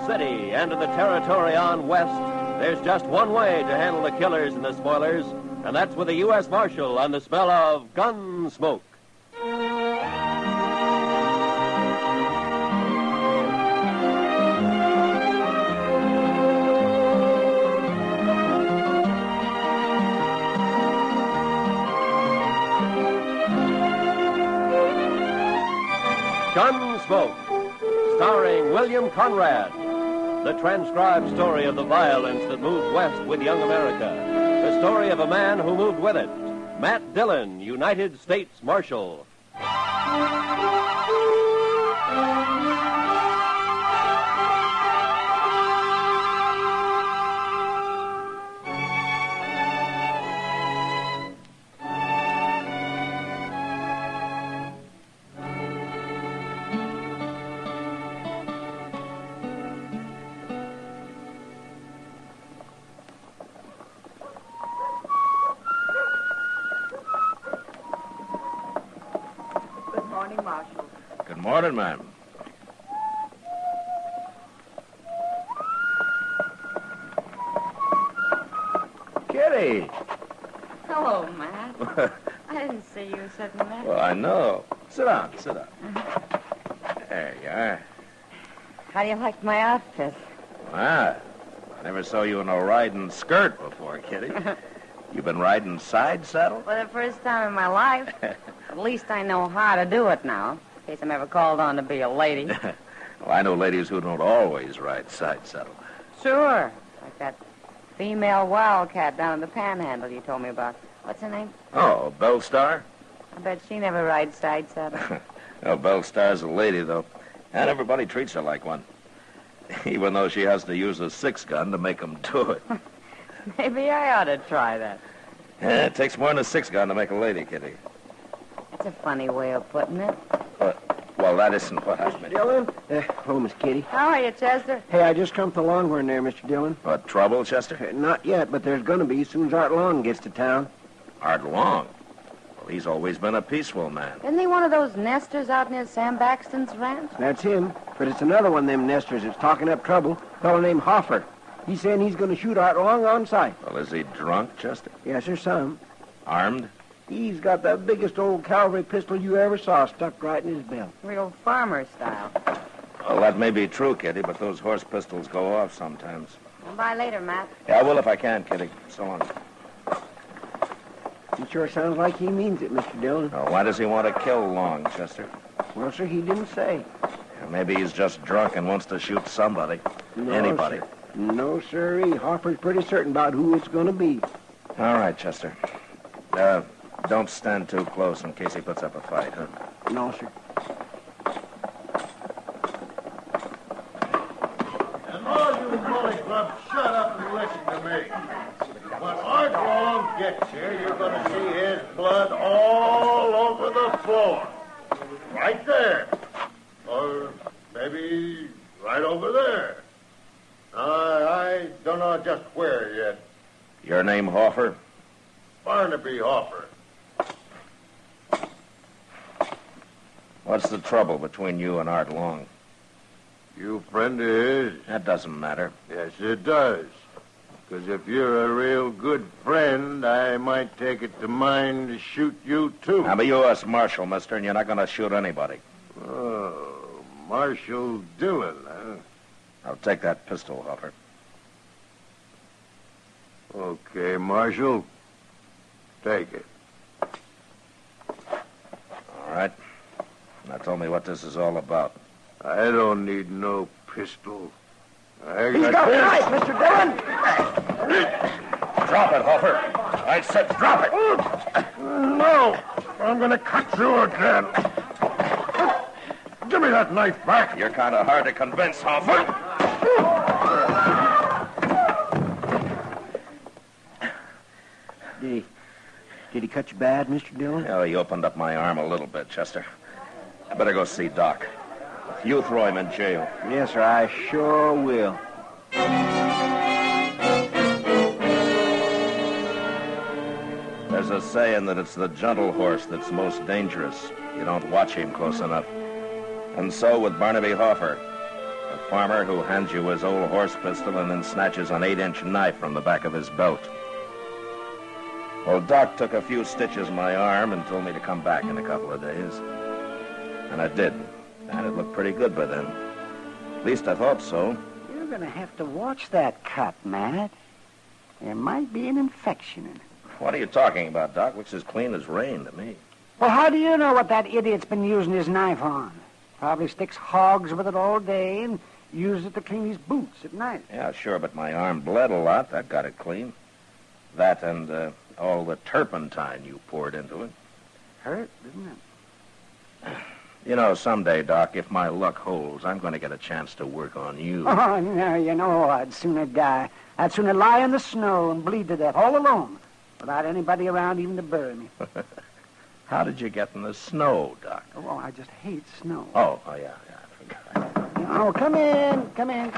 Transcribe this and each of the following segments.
City and to the territory on west, there's just one way to handle the killers and the spoilers, and that's with a U.S. Marshal on the spell of Gunsmoke. Gunsmoke, starring William Conrad. The transcribed story of the violence that moved west with young America. The story of a man who moved with it. Matt Dillon, United States Marshal. Marshal. Good morning, ma'am. Kitty! Hello, Matt. I didn't see you sitting there. Well, I know. Sit down. There you are. How do you like my outfit? Ah, I never saw you in a riding skirt before, Kitty. You been riding side saddle? For the first time in my life. At least I know how to do it now, in case I'm ever called on to be a lady. Well, I know ladies who don't always ride side saddle. Sure. Like that female wildcat down in the Panhandle you told me about. What's her name? Oh, Belle Star? I bet she never rides side saddle. Well, Belle Star's a lady, though. And everybody treats her like one. Even though she has to use a 6-gun to make them do it. Maybe I ought to try that. Yeah, it takes more than a 6-gun to make a lady, Kitty. That's a funny way of putting it. Well, that isn't what I meant. Dillon? Hello, Miss Kitty. How are you, Chester? Hey, I just come to Longhorn there, Mr. Dillon. What, trouble, Chester? Not yet, but there's going to be as soon as Art Long gets to town. Art Long? Well, he's always been a peaceful man. Isn't he one of those nesters out near Sam Baxton's ranch? That's him. But it's another one of them nesters that's talking up trouble. A fellow named Hoffer. He's saying he's going to shoot Art Long on sight. Well, is he drunk, Chester? Yes, sir, some. Armed? He's got the biggest old cavalry pistol you ever saw stuck right in his belt. Real farmer style. Well, that may be true, Kitty, but those horse pistols go off sometimes. Well, bye later, Matt. Yeah, I will if I can, Kitty. So long. It sure sounds like he means it, Mr. Dillon. Now, why does he want to kill Long, Chester? Well, sir, he didn't say. Yeah, maybe he's just drunk and wants to shoot somebody. No, Anybody. Sir. No, sirree. Hoffer's pretty certain about who it's going to be. All right, Chester. Don't stand too close in case he puts up a fight, huh? No, sir. And all you bully clubs, shut up and listen to me. When Art Long gets here, you're going to see his blood all over the floor. Right there. Or maybe right over there. I don't know just where yet. Your name, Hoffer? Barnaby Hoffer. What's the trouble between you and Art Long? You friend of his? That doesn't matter. Yes, it does. Because if you're a real good friend, I might take it to mind to shoot you, too. I'm a U.S. Marshal, mister, and you're not going to shoot anybody. Oh, Marshal Dillon, huh? I'll take that pistol, Hoffer. Okay, Marshal. Take it. All right. Now tell me what this is all about. I don't need no pistol. He's got a knife, Mr. Dillon! Drop it, Hoffer. I said drop it. No! I'm going to cut you again. Give me that knife back. You're kind of hard to convince, Hoffer. Did he cut you bad, Mr. Dillon? Oh, he opened up my arm a little bit, Chester. I better go see Doc. You throw him in jail. Yes, sir, I sure will. There's a saying that it's the gentle horse that's most dangerous. You don't watch him close enough. And so with Barnaby Hoffer. A farmer who hands you his old horse pistol and then snatches an 8-inch knife from the back of his belt. Well, Doc took a few stitches in my arm and told me to come back in a couple of days. And I did. And it looked pretty good by then. At least I thought so. You're going to have to watch that cut, Matt. There might be an infection in it. What are you talking about, Doc? Looks as clean as rain to me. Well, how do you know what that idiot's been using his knife on? Probably sticks hogs with it all day and uses it to clean his boots at night. Yeah, sure, but my arm bled a lot. That got it clean. That and all the turpentine you poured into it. Hurt, didn't it? You know, someday, Doc, if my luck holds, I'm going to get a chance to work on you. Oh, no, you know, I'd sooner die. I'd sooner lie in the snow and bleed to death all alone without anybody around even to bury me. How did you get in the snow, Doc? Oh, I just hate snow. Oh, yeah, I forgot. Oh, come in. Come in.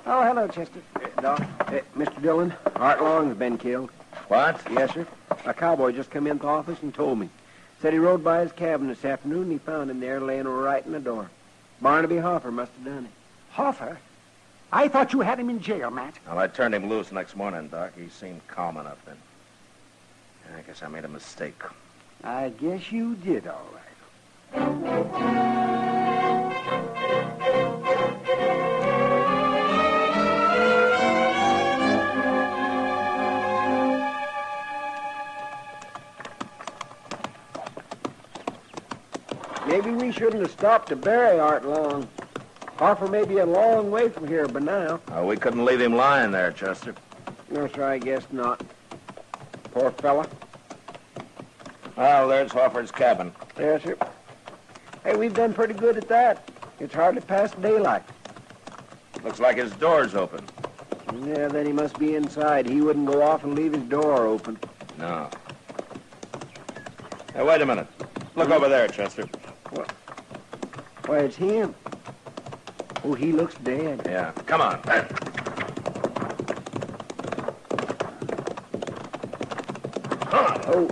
Oh, hello, Chester. Doc, Mr. Dillon, Art Long's been killed. What? Yes, sir. A cowboy just come into the office and told me. Said he rode by his cabin this afternoon and he found him there laying right in the door. Barnaby Hoffer must have done it. Hoffer? I thought you had him in jail, Matt. Well, I turned him loose next morning, Doc. He seemed calm enough then. I guess I made a mistake. I guess you did, all right. Maybe we shouldn't have stopped to bury Art Long. Hoffer may be a long way from here by now. We couldn't leave him lying there, Chester. No, sir, I guess not. Poor fella. Well, there's Hoffer's cabin. Yes, sir. Hey, we've done pretty good at that. It's hardly past daylight. Looks like his door's open. Yeah, then he must be inside. He wouldn't go off and leave his door open. No. Hey, wait a minute. Look over there, Chester. Why, it's him. Oh, he looks dead. Yeah. Come on. Oh.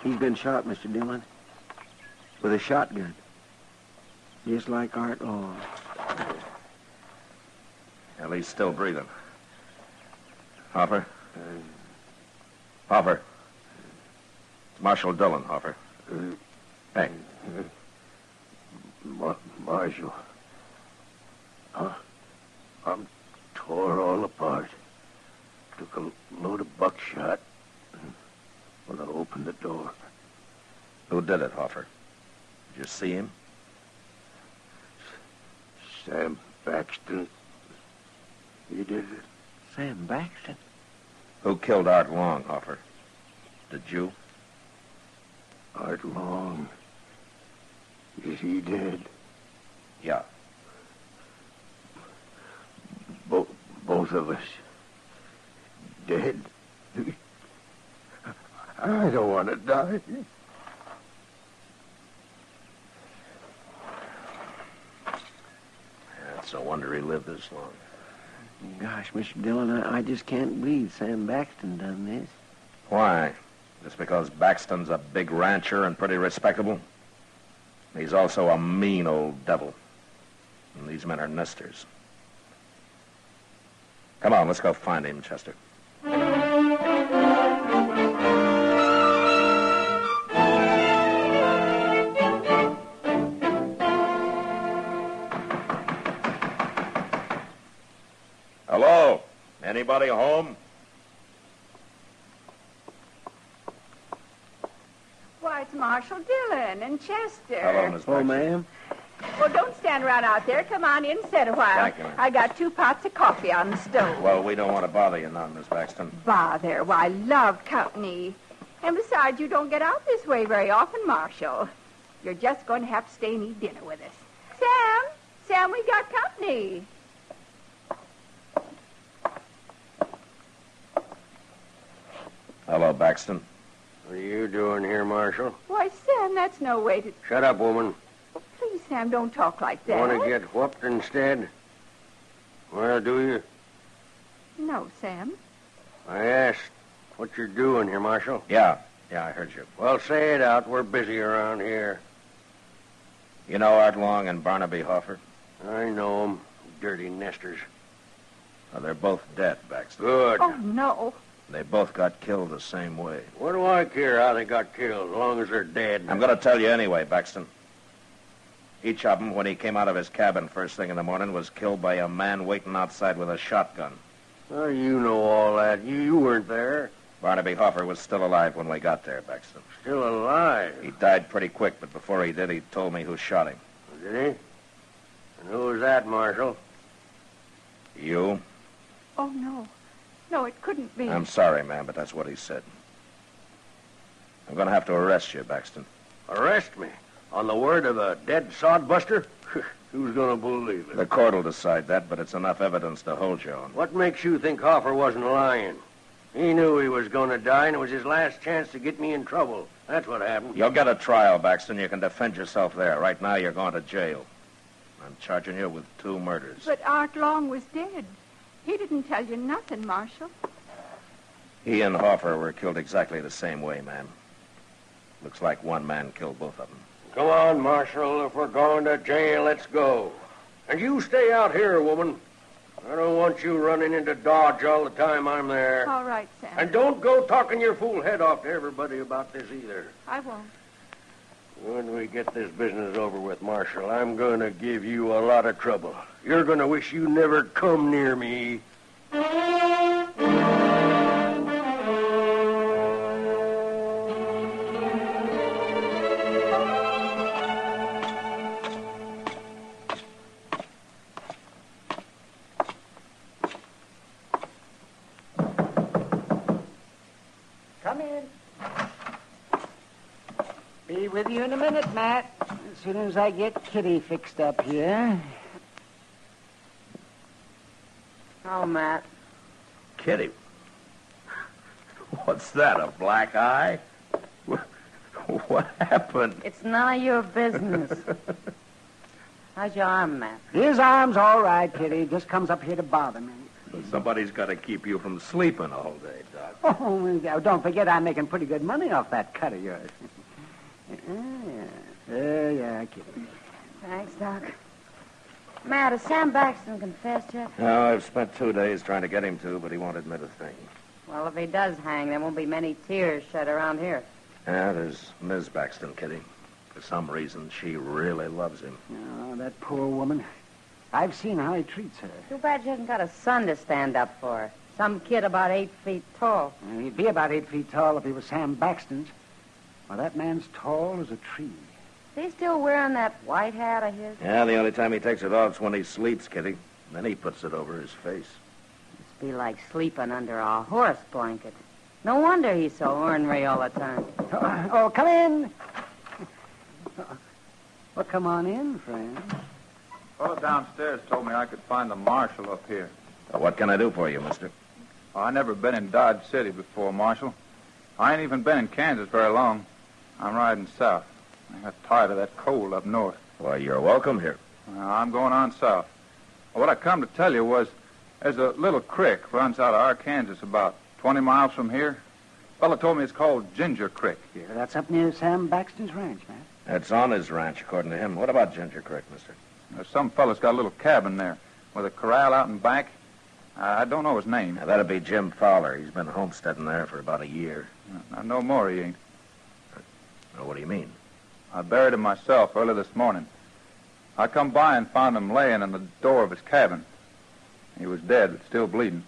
He's been shot, Mr. Dillon. With a shotgun. Just like Art Long. Well, he's still breathing. Hoffer? Hoffer. It's Marshal Dillon, Hoffer. Hey. Marshal. I'm tore all apart. Took a load of buckshot when I opened the door. Who did it, Hoffer? Did you see him? Sam Baxton. He did it. Sam Baxton? Who killed Art Long, Hoffer? Did you? Art Long. Is he dead? Yeah. Both of us. Dead. I don't want to die. It's a wonder he lived this long. Gosh, Mr. Dillon, I just can't believe Sam Baxton done this. Why? Just because Baxton's a big rancher and pretty respectable? He's also a mean old devil. And these men are nesters. Come on, let's go find him, Chester. Hello? Anybody home? Why, it's Marshal Dillon and Chester. Hello, Miss Oh, Baxton. ma'am. Well, don't stand around out there. Come on in and sit a while. Thank you, ma'am. I got 2 pots of coffee on the stove. Well, we don't want to bother you none, Miss Baxton. Bother. Why, I love company. And besides, you don't get out this way very often, Marshal. You're just going to have to stay and eat dinner with us. Sam, we got company. Hello, Baxton. What are you doing here, Marshal? Why, Sam, that's no way to... Shut up, woman. Oh, please, Sam, don't talk like that. Want to get whooped instead? Well, do you? No, Sam. I asked what you're doing here, Marshal. Yeah, Yeah, I heard you. Well, say it out. We're busy around here. You know Art Long and Barnaby Hoffer? I know 'em. Dirty nesters. Well, they're both dead, Baxter. Good. Oh, no. They both got killed the same way. What do I care how they got killed, as long as they're dead? I'm going to tell you anyway, Baxton. Each of them, when he came out of his cabin first thing in the morning, was killed by a man waiting outside with a shotgun. Oh, you know all that. You weren't there. Barnaby Hoffer was still alive when we got there, Baxton. Still alive. He died pretty quick, but before he did, he told me who shot him. Did he? And who was that, Marshal? You? Oh, no. No, it couldn't be. I'm sorry, ma'am, but that's what he said. I'm going to have to arrest you, Baxton. Arrest me? On the word of a dead sodbuster? Who's going to believe it? The court will decide that, but it's enough evidence to hold you on. What makes you think Hoffer wasn't lying? He knew he was going to die, and it was his last chance to get me in trouble. That's what happened. You'll get a trial, Baxton. You can defend yourself there. Right now, you're going to jail. I'm charging you with 2 murders. But Art Long was dead. He didn't tell you nothing, Marshal. He and Hoffer were killed exactly the same way, ma'am. Looks like one man killed both of them. Come on, Marshal. If we're going to jail, let's go. And you stay out here, woman. I don't want you running into Dodge all the time I'm there. All right, Sam. And don't go talking your fool head off to everybody about this either. I won't. When we get this business over with, Marshal, I'm going to give you a lot of trouble. You're going to wish you never come near me. Come in. Be with you in a minute, Matt. As soon as I get Kitty fixed up here. Oh, Matt. Kitty. What's that, a black eye? What happened? It's none of your business. How's your arm, Matt? His arm's all right, Kitty. Just comes up here to bother me. Somebody's got to keep you from sleeping all day, Doc. Oh, don't forget I'm making pretty good money off that cut of yours. Yeah, Kitty. Thanks, Doc. Matt, has Sam Baxton confessed yet? No, I've spent 2 days trying to get him to, but he won't admit a thing. Well, if he does hang, there won't be many tears shed around here. Yeah, there's Ms. Baxton, Kitty. For some reason, she really loves him. Oh, that poor woman. I've seen how he treats her. Too bad she hasn't got a son to stand up for her. Some kid about 8 feet tall. Well, he'd be about 8 feet tall if he was Sam Baxton's. Well, that man's tall as a tree. Is he still wearing that white hat of his? Yeah, the only time he takes it off is when he sleeps, Kitty. Then he puts it over his face. Must be like sleeping under a horse blanket. No wonder he's so ornery all the time. Oh, come in. Well, come on in, friend. Fellow downstairs told me I could find the marshal up here. What can I do for you, mister? Oh, I never been in Dodge City before, Marshal. I ain't even been in Kansas very long. I'm riding south. I got tired of that cold up north. Why, you're welcome here. I'm going on south. What I come to tell you was there's a little creek runs out of Arkansas about 20 miles from here. Fellow told me it's called Ginger Creek. Yeah, that's up near Sam Baxton's ranch, man. It's on his ranch, according to him. What about Ginger Creek, mister? Some fellow's got a little cabin there with a corral out in back. I don't know his name. Now, that'd be Jim Fowler. He's been homesteading there for about a year. No more he ain't. Now, what do you mean? I buried him myself early this morning. I come by and found him laying in the door of his cabin. He was dead, but still bleeding.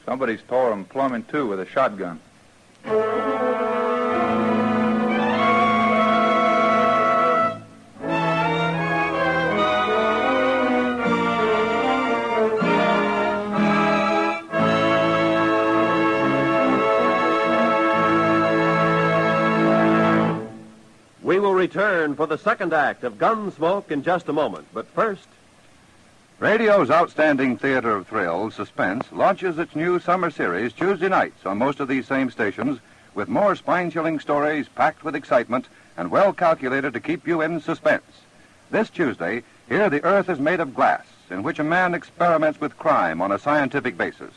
Somebody's tore him plumb in two with a shotgun. We will return for the second act of Gunsmoke in just a moment. But first, Radio's outstanding theater of thrills, Suspense, launches its new summer series Tuesday nights on most of these same stations with more spine-chilling stories packed with excitement and well calculated to keep you in suspense. This Tuesday, here the Earth is made of glass, in which a man experiments with crime on a scientific basis.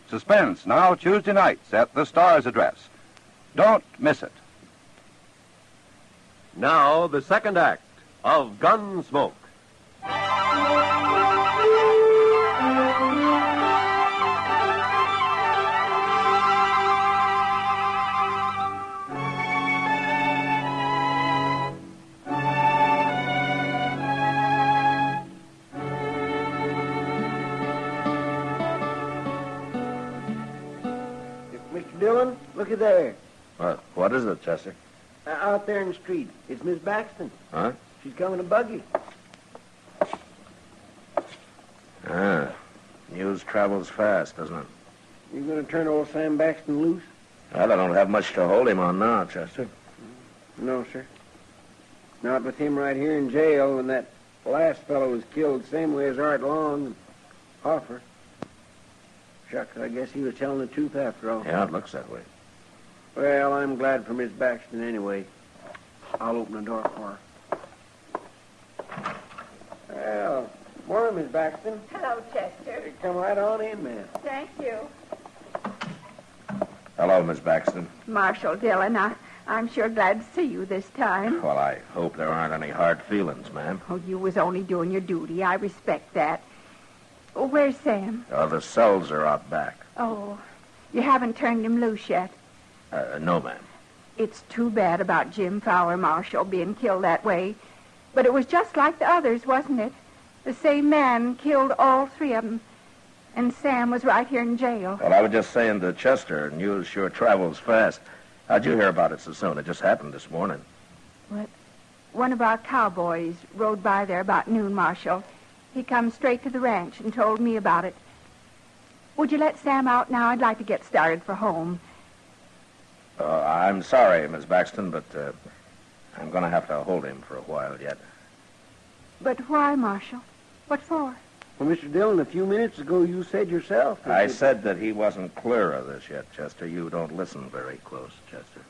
Suspense, now Tuesday nights at the Star's address. Don't miss it. Now, the second act of Gunsmoke. Mr. Dillon, look at there. What is it, Chester? Out there in the street. It's Miss Baxton. Huh? She's coming to buggy. News travels fast, doesn't it? You going to turn old Sam Baxton loose? Well, I don't have much to hold him on now, Chester. No, sir. Not with him right here in jail when that last fellow was killed the same way as Art Long and Hoffer. Shucks, I guess he was telling the truth after all. Yeah, it looks that way. Well, I'm glad for Miss Baxton anyway. I'll open the door for her. Well, morning, Miss Baxton. Hello, Chester. Come right on in, ma'am. Thank you. Hello, Miss Baxton. Marshal Dillon, I'm sure glad to see you this time. Well, I hope there aren't any hard feelings, ma'am. Oh, you was only doing your duty. I respect that. Oh, where's Sam? The cells are out back. Oh, you haven't turned him loose yet. No, ma'am. It's too bad about Jim Fowler, Marshal, being killed that way. But it was just like the others, wasn't it? The same man killed all three of them. And Sam was right here in jail. Well, I was just saying to Chester, news sure travels fast. How'd you hear about it so soon? It just happened this morning. What? One of our cowboys rode by there about noon, Marshal. He come straight to the ranch and told me about it. Would you let Sam out now? I'd like to get started for home. I'm sorry, Miss Baxton, but I'm going to have to hold him for a while yet. But why, Marshal? What for? Well, Mr. Dillon, a few minutes ago you said yourself... I said that he wasn't clear of this yet, Chester. You don't listen very close, Chester.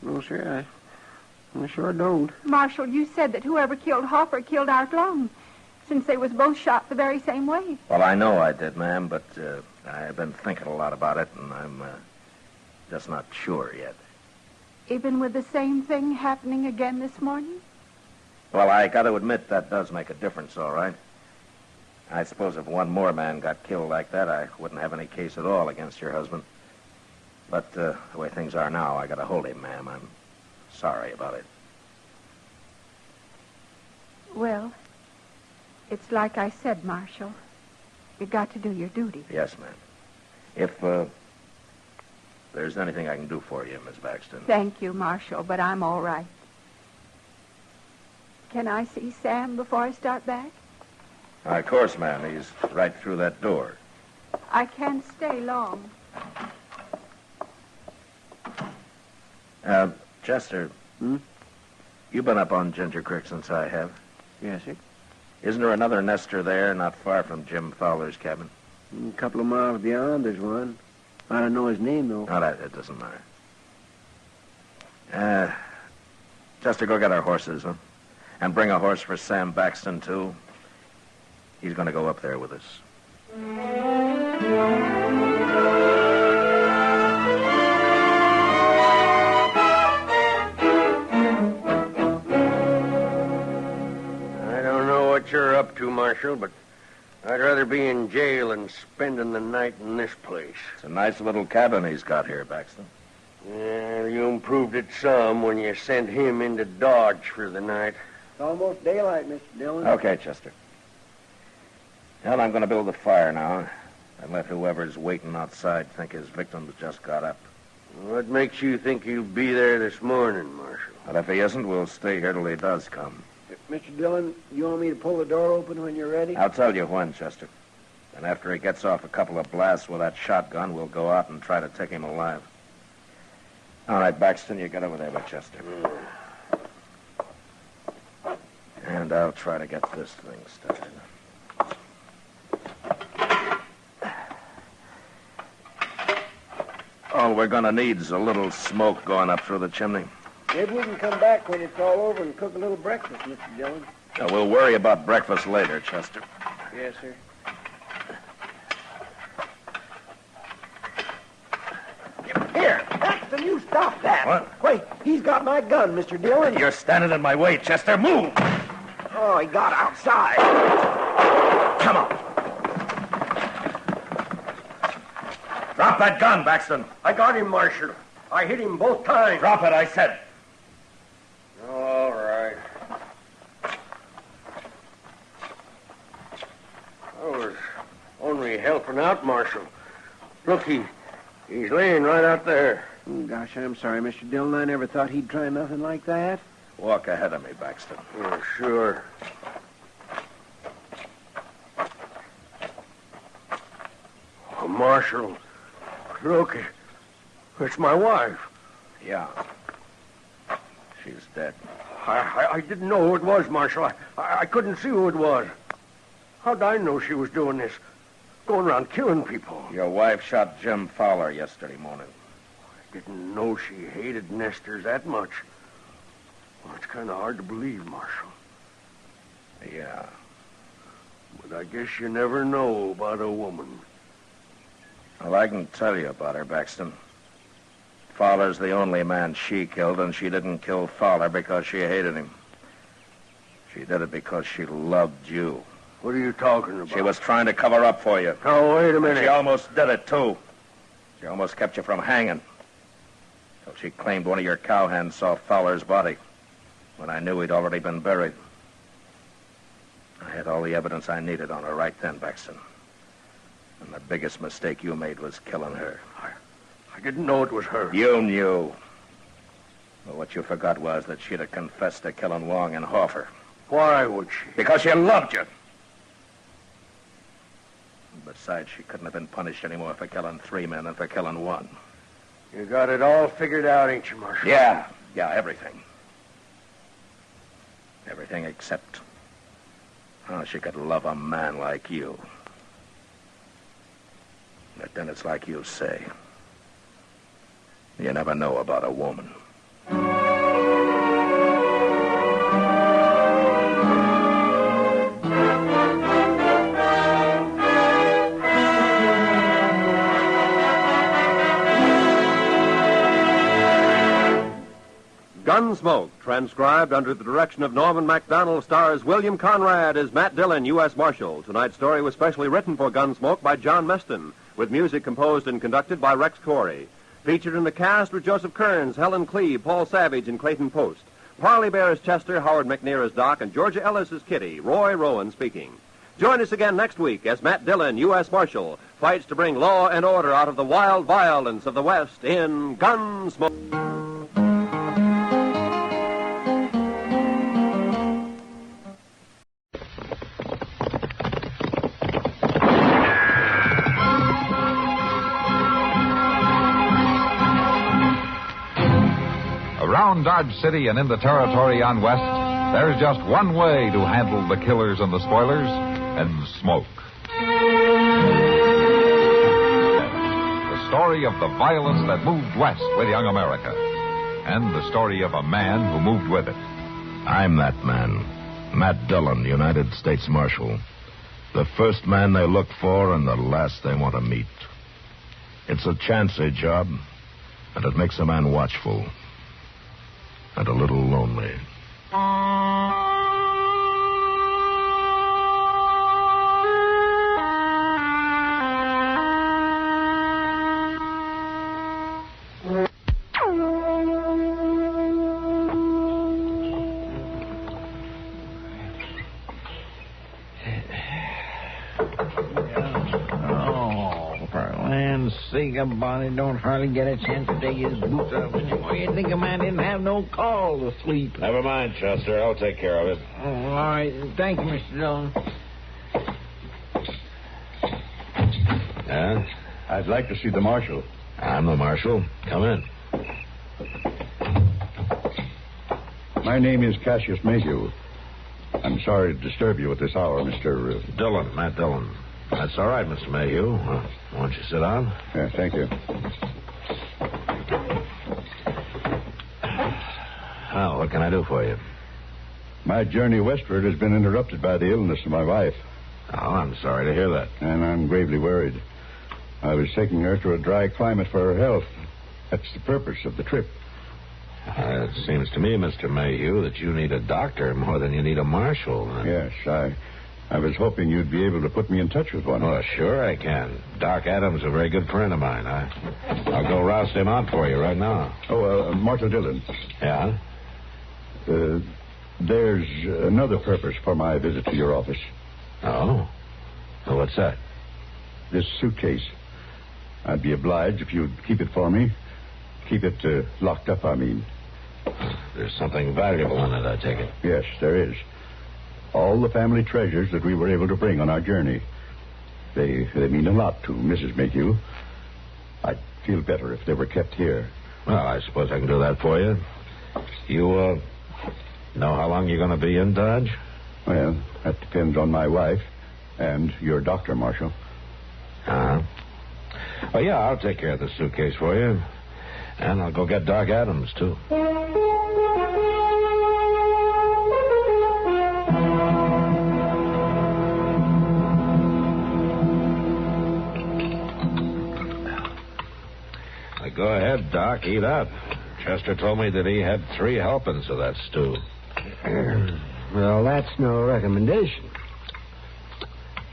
No, sir, I sure don't. Marshal, you said that whoever killed Hoffer killed Art Long, since they was both shot the very same way. Well, I know I did, ma'am, but I've been thinking a lot about it, and I'm just not sure yet. Even with the same thing happening again this morning? Well, I got to admit that does make a difference, all right. I suppose if one more man got killed like that, I wouldn't have any case at all against your husband. But the way things are now, I got to hold him, ma'am. I'm sorry about it. Well, it's like I said, Marshal. You got to do your duty. Yes, ma'am. If there's anything I can do for you, Miss Baxton. Thank you, Marshal, but I'm all right. Can I see Sam before I start back? Of course, ma'am. He's right through that door. I can't stay long. Chester. You've been up on Ginger Creek since I have. Yes, sir. Isn't there another nester there not far from Jim Fowler's cabin? A couple of miles beyond, there's one. I don't know his name, though. No, that doesn't matter. Chester, go get our horses, huh? And bring a horse for Sam Baxton, too. He's going to go up there with us. I don't know what you're up to, Marshal, but I'd rather be in jail than spending the night in this place. It's a nice little cabin he's got here, Baxton. Yeah, you improved it some when you sent him into Dodge for the night. It's almost daylight, Mr. Dillon. Okay, Chester. Well, I'm going to build a fire now and let whoever's waiting outside think his victim's just got up. What makes you think he'll be there this morning, Marshal? But if he isn't, we'll stay here till he does come. Mr. Dillon, you want me to pull the door open when you're ready? I'll tell you when, Chester. And after he gets off a couple of blasts with that shotgun, we'll go out and try to take him alive. All right, Baxton, you get over there with Chester. And I'll try to get this thing started. All we're going to need is a little smoke going up through the chimney. Maybe we can come back when it's all over and cook a little breakfast, Mr. Dillon. Now, we'll worry about breakfast later, Chester. Yes, sir. Baxton, you stop that. What? Wait, he's got my gun, Mr. Dillon. You're standing in my way, Chester. Move! Oh, he got outside. Come on. Drop that gun, Baxton. I got him, Marshal. I hit him both times. Drop it, I said. All right. I was only helping out, Marshal. Look, he's laying right out there. Oh, gosh, I'm sorry, Mr. Dillon. I never thought he'd try nothing like that. Walk ahead of me, Baxton. Yeah, sure. Oh, Marshal, look, it's my wife. Yeah. She's dead. I didn't know who it was, Marshal. I couldn't see who it was. How'd I know she was doing this? Going around killing people. Your wife shot Jim Fowler yesterday morning. I didn't know she hated nesters that much. Well, it's kind of hard to believe, Marshal. Yeah. But I guess you never know about a woman. Well, I can tell you about her, Baxton. Fowler's the only man she killed, and she didn't kill Fowler because she hated him. She did it because she loved you. What are you talking about? She was trying to cover up for you. Oh, wait a minute. She almost did it, too. She almost kept you from hanging. So she claimed one of your cowhands saw Fowler's body when I knew he'd already been buried. I had all the evidence I needed on her right then, Baxton. And the biggest mistake you made was killing her. I didn't know it was her. You knew. But what you forgot was that she'd have confessed to killing Wong and Hoffer. Why would she? Because she loved you. Besides, she couldn't have been punished anymore for killing 3 men than for killing 1. You got it all figured out, ain't you, Marshal? Yeah, everything. Everything except how she could love a man like you. But then it's like you say. You never know about a woman. Gunsmoke, transcribed under the direction of Norman MacDonald, stars William Conrad as Matt Dillon, U.S. Marshal. Tonight's story was specially written for Gunsmoke by John Meston, with music composed and conducted by Rex Corey. Featured in the cast were Joseph Kearns, Helen Cleve, Paul Savage, and Clayton Post. Parley Bear as Chester, Howard McNear as Doc, and Georgia Ellis as Kitty. Roy Rowan speaking. Join us again next week as Matt Dillon, U.S. Marshal, fights to bring law and order out of the wild violence of the West in Gunsmoke. Around Dodge City and in the territory on West, there's just one way to handle the killers and the spoilers, and smoke. The story of the violence that moved west with young America, and the story of a man who moved with it. I'm that man, Matt Dillon, United States Marshal. The first man they look for and the last they want to meet. It's a chancy job, and it makes a man watchful. And a little lonely. Bonnie don't hardly get a chance to take his boots off anymore. You'd think a man didn't have no call to sleep. Never mind, Chester. I'll take care of it. Oh, all right. Thank you, Mr. Dillon. Yeah? I'd like to see the marshal. I'm the marshal. Come in. My name is Cassius Mayhew. I'm sorry to disturb you at this hour, Mr. Dillon, Matt Dillon. That's all right, Mr. Mayhew. Why don't you sit down? Yeah, thank you. Well, what can I do for you? My journey westward has been interrupted by the illness of my wife. Oh, I'm sorry to hear that. And I'm gravely worried. I was taking her to a dry climate for her health. That's the purpose of the trip. It seems to me, Mr. Mayhew, that you need a doctor more than you need a marshal. Yes, I was hoping you'd be able to put me in touch with one. Oh, sure I can. Doc Adams is a very good friend of mine. I'll go roust him out for you right now. Oh, Marshal Dillon. Yeah? There's another purpose for my visit to your office. Oh? Well, what's that? This suitcase. I'd be obliged if you'd keep it for me. Keep it locked up, I mean. There's something valuable in it, I take it. Yes, there is. All the family treasures that we were able to bring on our journey. They mean a lot to Mrs. Mayhew. I'd feel better if they were kept here. Well, I suppose I can do that for you. You, know how long you're going to be in Dodge? Well, that depends on my wife and your doctor, Marshal. Uh-huh. Oh, yeah, I'll take care of the suitcase for you. And I'll go get Doc Adams, too. Go ahead, Doc. Eat up. Chester told me that he had 3 helpings of that stew. Well, that's no recommendation.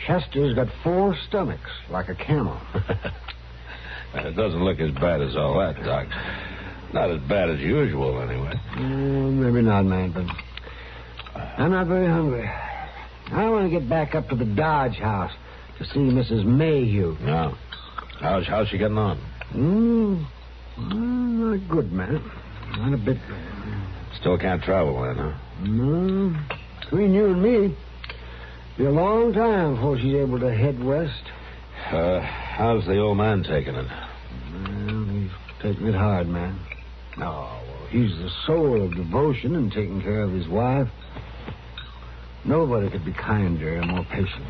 Chester's got 4 stomachs, like a camel. It doesn't look as bad as all that, Doc. Not as bad as usual, anyway. Maybe not, man, but I'm not very hungry. I want to get back up to the Dodge house to see Mrs. Mayhew. No. How's she getting on? Not good, man. Not a bit. Still can't travel, then, huh? No. Between you and me, be a long time before she's able to head west. How's the old man taking it? Well, he's taking it hard, man. Oh, well, he's the soul of devotion and taking care of his wife. Nobody could be kinder and more patient.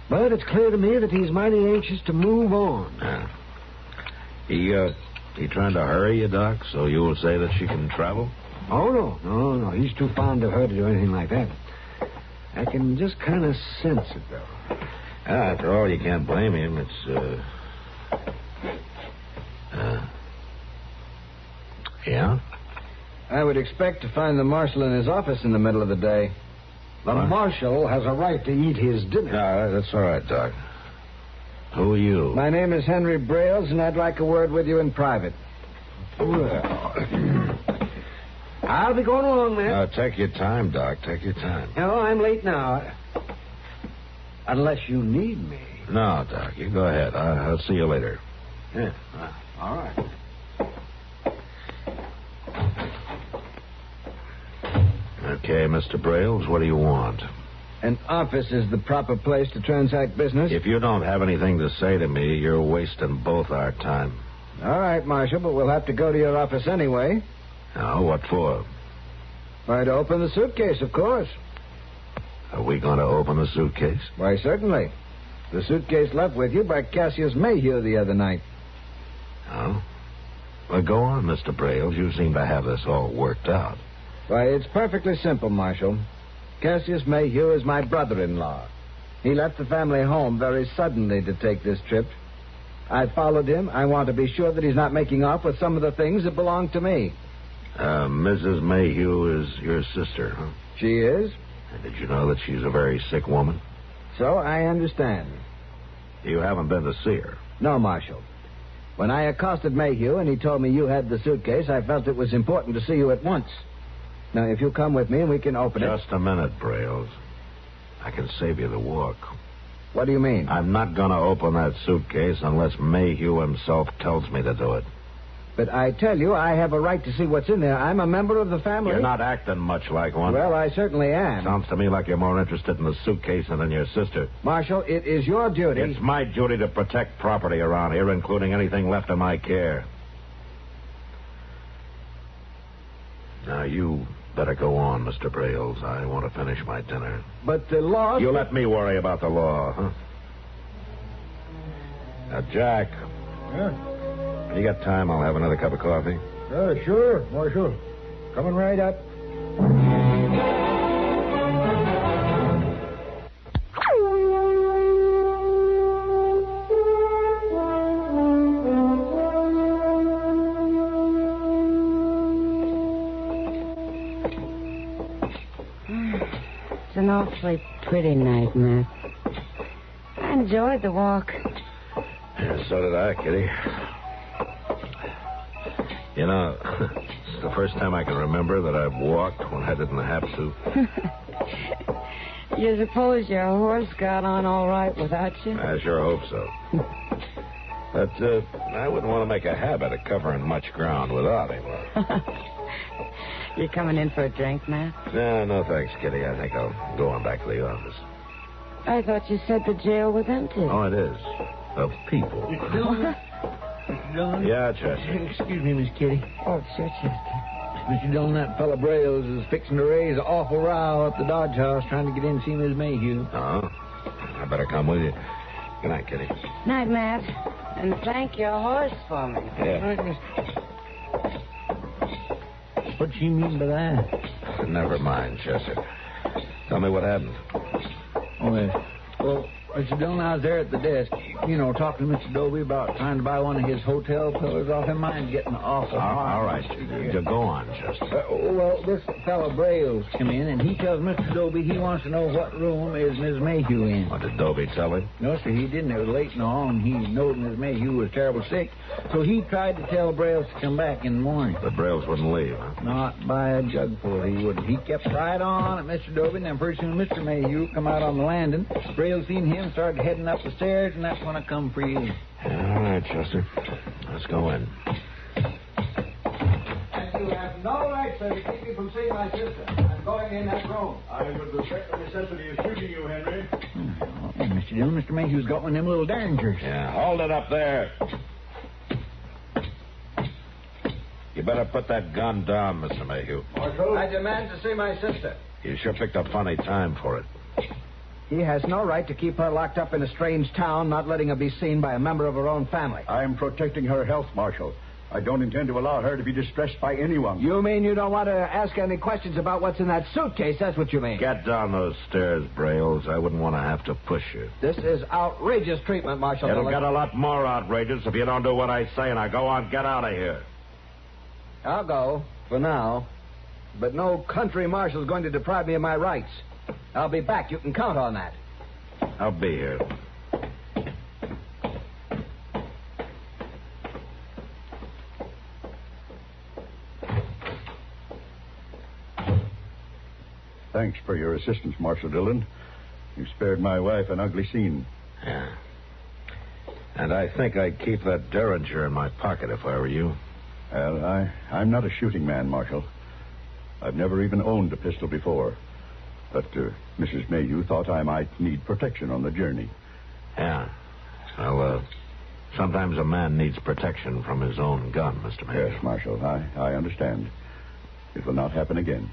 But it's clear to me that he's mighty anxious to move on. Yeah. He trying to hurry you, Doc, so you will say that she can travel? Oh, no. He's too fond of her to do anything like that. I can just kind of sense it, though. After all, you can't blame him. It's, yeah? I would expect to find the marshal in his office in the middle of the day. The marshal has a right to eat his dinner. No, that's all right, Doc. Who are you? My name is Henry Brailes, and I'd like a word with you in private. Well, I'll be going along, man. No, take your time, Doc. Take your time. No, I'm late now. Unless you need me. No, Doc, you go ahead. I'll see you later. Yeah, all right. Okay, Mr. Brailes, what do you want? An office is the proper place to transact business. If you don't have anything to say to me, you're wasting both our time. All right, Marshal, but we'll have to go to your office anyway. Now, what for? Why, to open the suitcase, of course. Are we going to open the suitcase? Why, certainly. The suitcase left with you by Cassius Mayhew the other night. Oh? Well, go on, Mr. Brailes. You seem to have this all worked out. Why, it's perfectly simple, Marshal. Cassius Mayhew is my brother-in-law. He left the family home very suddenly to take this trip. I followed him. I want to be sure that he's not making off with some of the things that belong to me. Mrs. Mayhew is your sister, huh? She is. And did you know that she's a very sick woman? So I understand. You haven't been to see her? No, Marshal. When I accosted Mayhew and he told me you had the suitcase, I felt it was important to see you at once. Now, if you come with me, we can open it. Just a minute, Brailes. I can save you the walk. What do you mean? I'm not going to open that suitcase unless Mayhew himself tells me to do it. But I tell you, I have a right to see what's in there. I'm a member of the family. You're not acting much like one. Well, I certainly am. Sounds to me like you're more interested in the suitcase than in your sister. Marshal, it is your duty. It's my duty to protect property around here, including anything left in my care. Now, you better go on, Mr. Brailes. I want to finish my dinner. But the law... You let me worry about the law, huh? Now, Jack. Yeah? When you got time, I'll have another cup of coffee. Sure, Marshal. Coming right up. It's an awfully pretty night, Matt. I enjoyed the walk. Yeah, so did I, Kitty. You know, it's the first time I can remember that I've walked when I didn't have to. You suppose your horse got on all right without you? I sure hope so. But I wouldn't want to make a habit of covering much ground without him. You coming in for a drink, Matt? No, thanks, Kitty. I think I'll go on back to the office. I thought you said the jail was empty. Oh, it is. Of people. Mr. Dillon? Yeah, Chester. Excuse me, Miss Kitty. Oh, sure, Chester. Mr. Dillon, that fella Brails is fixing to raise an awful row up the Dodge House trying to get in and see Miss Mayhew. Oh, I better come with you. Good night, Kitty. Night, Matt. And thank your horse for me. Yeah. What do you mean by that? Never mind, Chester. Tell me what happened. Well, Mr. Dillon, I was there at the desk, talking to Mr. Dobie about trying to buy one of his hotel pillars off him. Mine's getting awful hard. All right. Go on, Chester. Well, this fellow Brails come in, and he tells Mr. Dobie he wants to know what room is Miss Mayhew in. What did Dobie tell him? No, sir, he didn't. It was late and all, and he knowed Miss Mayhew was terrible sick. So he tried to tell Brails to come back in the morning. But Brails wouldn't leave, huh? Not by a jugful, he wouldn't. He kept right on at Mr. Dobie, and then pretty soon Mr. Mayhew come out on the landing. Brails seen him, started heading up the stairs, and that's when I come for you. All right, Chester. Let's go in. And you have no right, sir, to keep me from seeing my sister. I'm going in that room. I would respect the necessity of shooting you, Henry. Mr. Dillon, Mr. Mayhew's got one of them little derringers. Yeah, hold it up there. You better put that gun down, Mr. Mayhew. Marshal? I demand to see my sister. You sure picked a funny time for it. He has no right to keep her locked up in a strange town, not letting her be seen by a member of her own family. I am protecting her health, Marshal. I don't intend to allow her to be distressed by anyone. You mean you don't want to ask any questions about what's in that suitcase? That's what you mean. Get down those stairs, Brails. I wouldn't want to have to push you. This is outrageous treatment, Marshal. It'll get a lot more outrageous if you don't do what I say. Now go on, get out of here. I'll go, for now. But no country marshal's going to deprive me of my rights. I'll be back. You can count on that. I'll be here. Thanks for your assistance, Marshal Dillon. You spared my wife an ugly scene. Yeah. And I think I'd keep that derringer in my pocket if I were you. Well, I'm not a shooting man, Marshal. I've never even owned a pistol before. But Mrs. Mayhew thought I might need protection on the journey. Yeah. Well, sometimes a man needs protection from his own gun, Mr. Mayhew. Yes, Marshal, I understand. It will not happen again.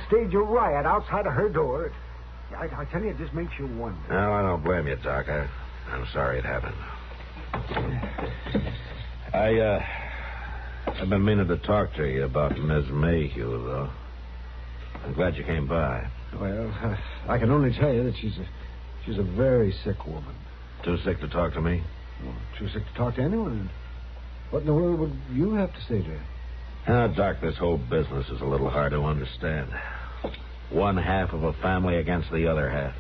Stage a riot outside of her door. I tell you, it just makes you wonder. No, I don't blame you, Doc. I'm sorry it happened. I've been meaning to talk to you about Miss Mayhew, though. I'm glad you came by. Well, I can only tell you that she's a very sick woman. Too sick to talk to me? Well, too sick to talk to anyone. What in the world would you have to say to her? Doc, this whole business is a little hard to understand. One half of a family against the other half.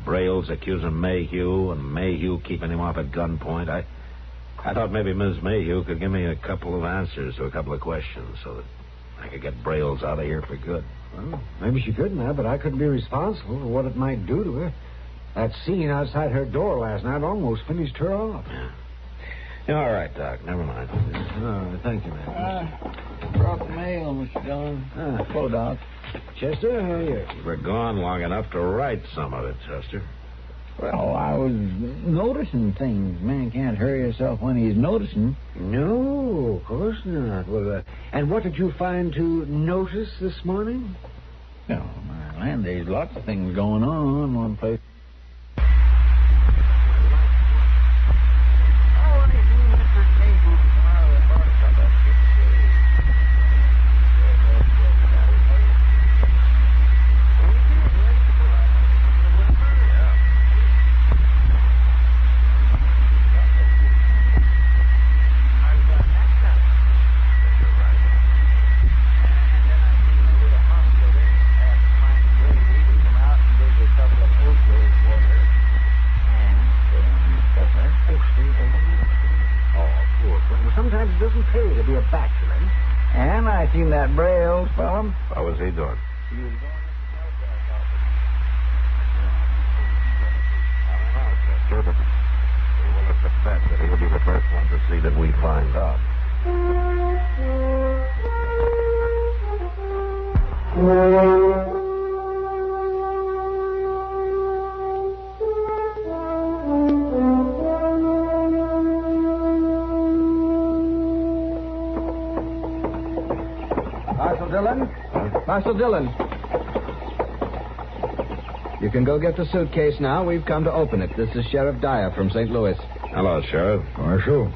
Brails accusing Mayhew, and Mayhew keeping him off at gunpoint. I thought maybe Miss Mayhew could give me a couple of answers to a couple of questions so that I could get Brails out of here for good. Well, maybe she could now, but I couldn't be responsible for what it might do to her. That scene outside her door last night almost finished her off. Yeah. All right, Doc. Never mind. Thank you, man. Brought the mail, Mr. Dillon. Hello, Doc. Chester, how are you? We're gone long enough to write some of it, Chester. Well, I was noticing things. Man can't hurry himself when he's noticing. No, of course not. Well, and what did you find to notice this morning? No, my land, there's lots of things going on one place. Sometimes it doesn't pay to be a bachelor. And I seen that Braille fellow. What was he doing? He was going Sure, but we will have to bet that he'll be the first one to see that we find out. Marshal Dillon? Marshal Dillon. You can go get the suitcase now. We've come to open it. This is Sheriff Dyer from St. Louis. Hello, Sheriff. Marshal?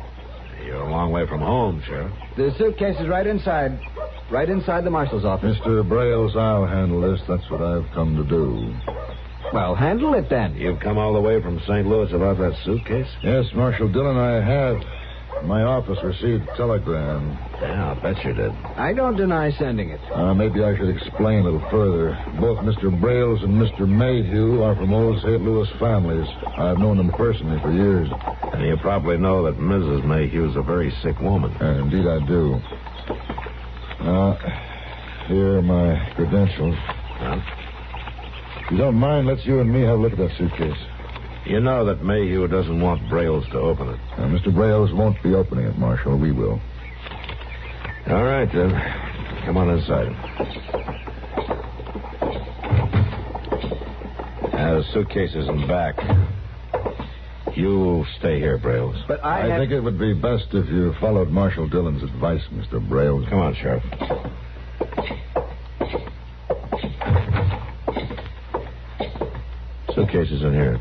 You're a long way from home, Sheriff. The suitcase is right inside. Right inside the marshal's office. Mr. Brailes, I'll handle this. That's what I've come to do. Well, handle it then. You've come all the way from St. Louis about that suitcase? Yes, Marshal Dillon, I have. My office received a telegram. Yeah, I'll bet you did. I don't deny sending it. Maybe I should explain a little further. Both Mr. Brailes and Mr. Mayhew are from old St. Louis families. I've known them personally for years. And you probably know that Mrs. Mayhew's a very sick woman. Indeed I do. Here are my credentials. Huh? If you don't mind, let's you and me have a look at that suitcase. You know that Mayhew doesn't want Brailes to open it. Mr. Brailes won't be opening it, Marshal. We will. All right, then. Come on inside. The suitcase is in back. You stay here, Brailes. But I think it would be best if you followed Marshal Dillon's advice, Mr. Brailes. Come on, Sheriff. Suitcase is in here.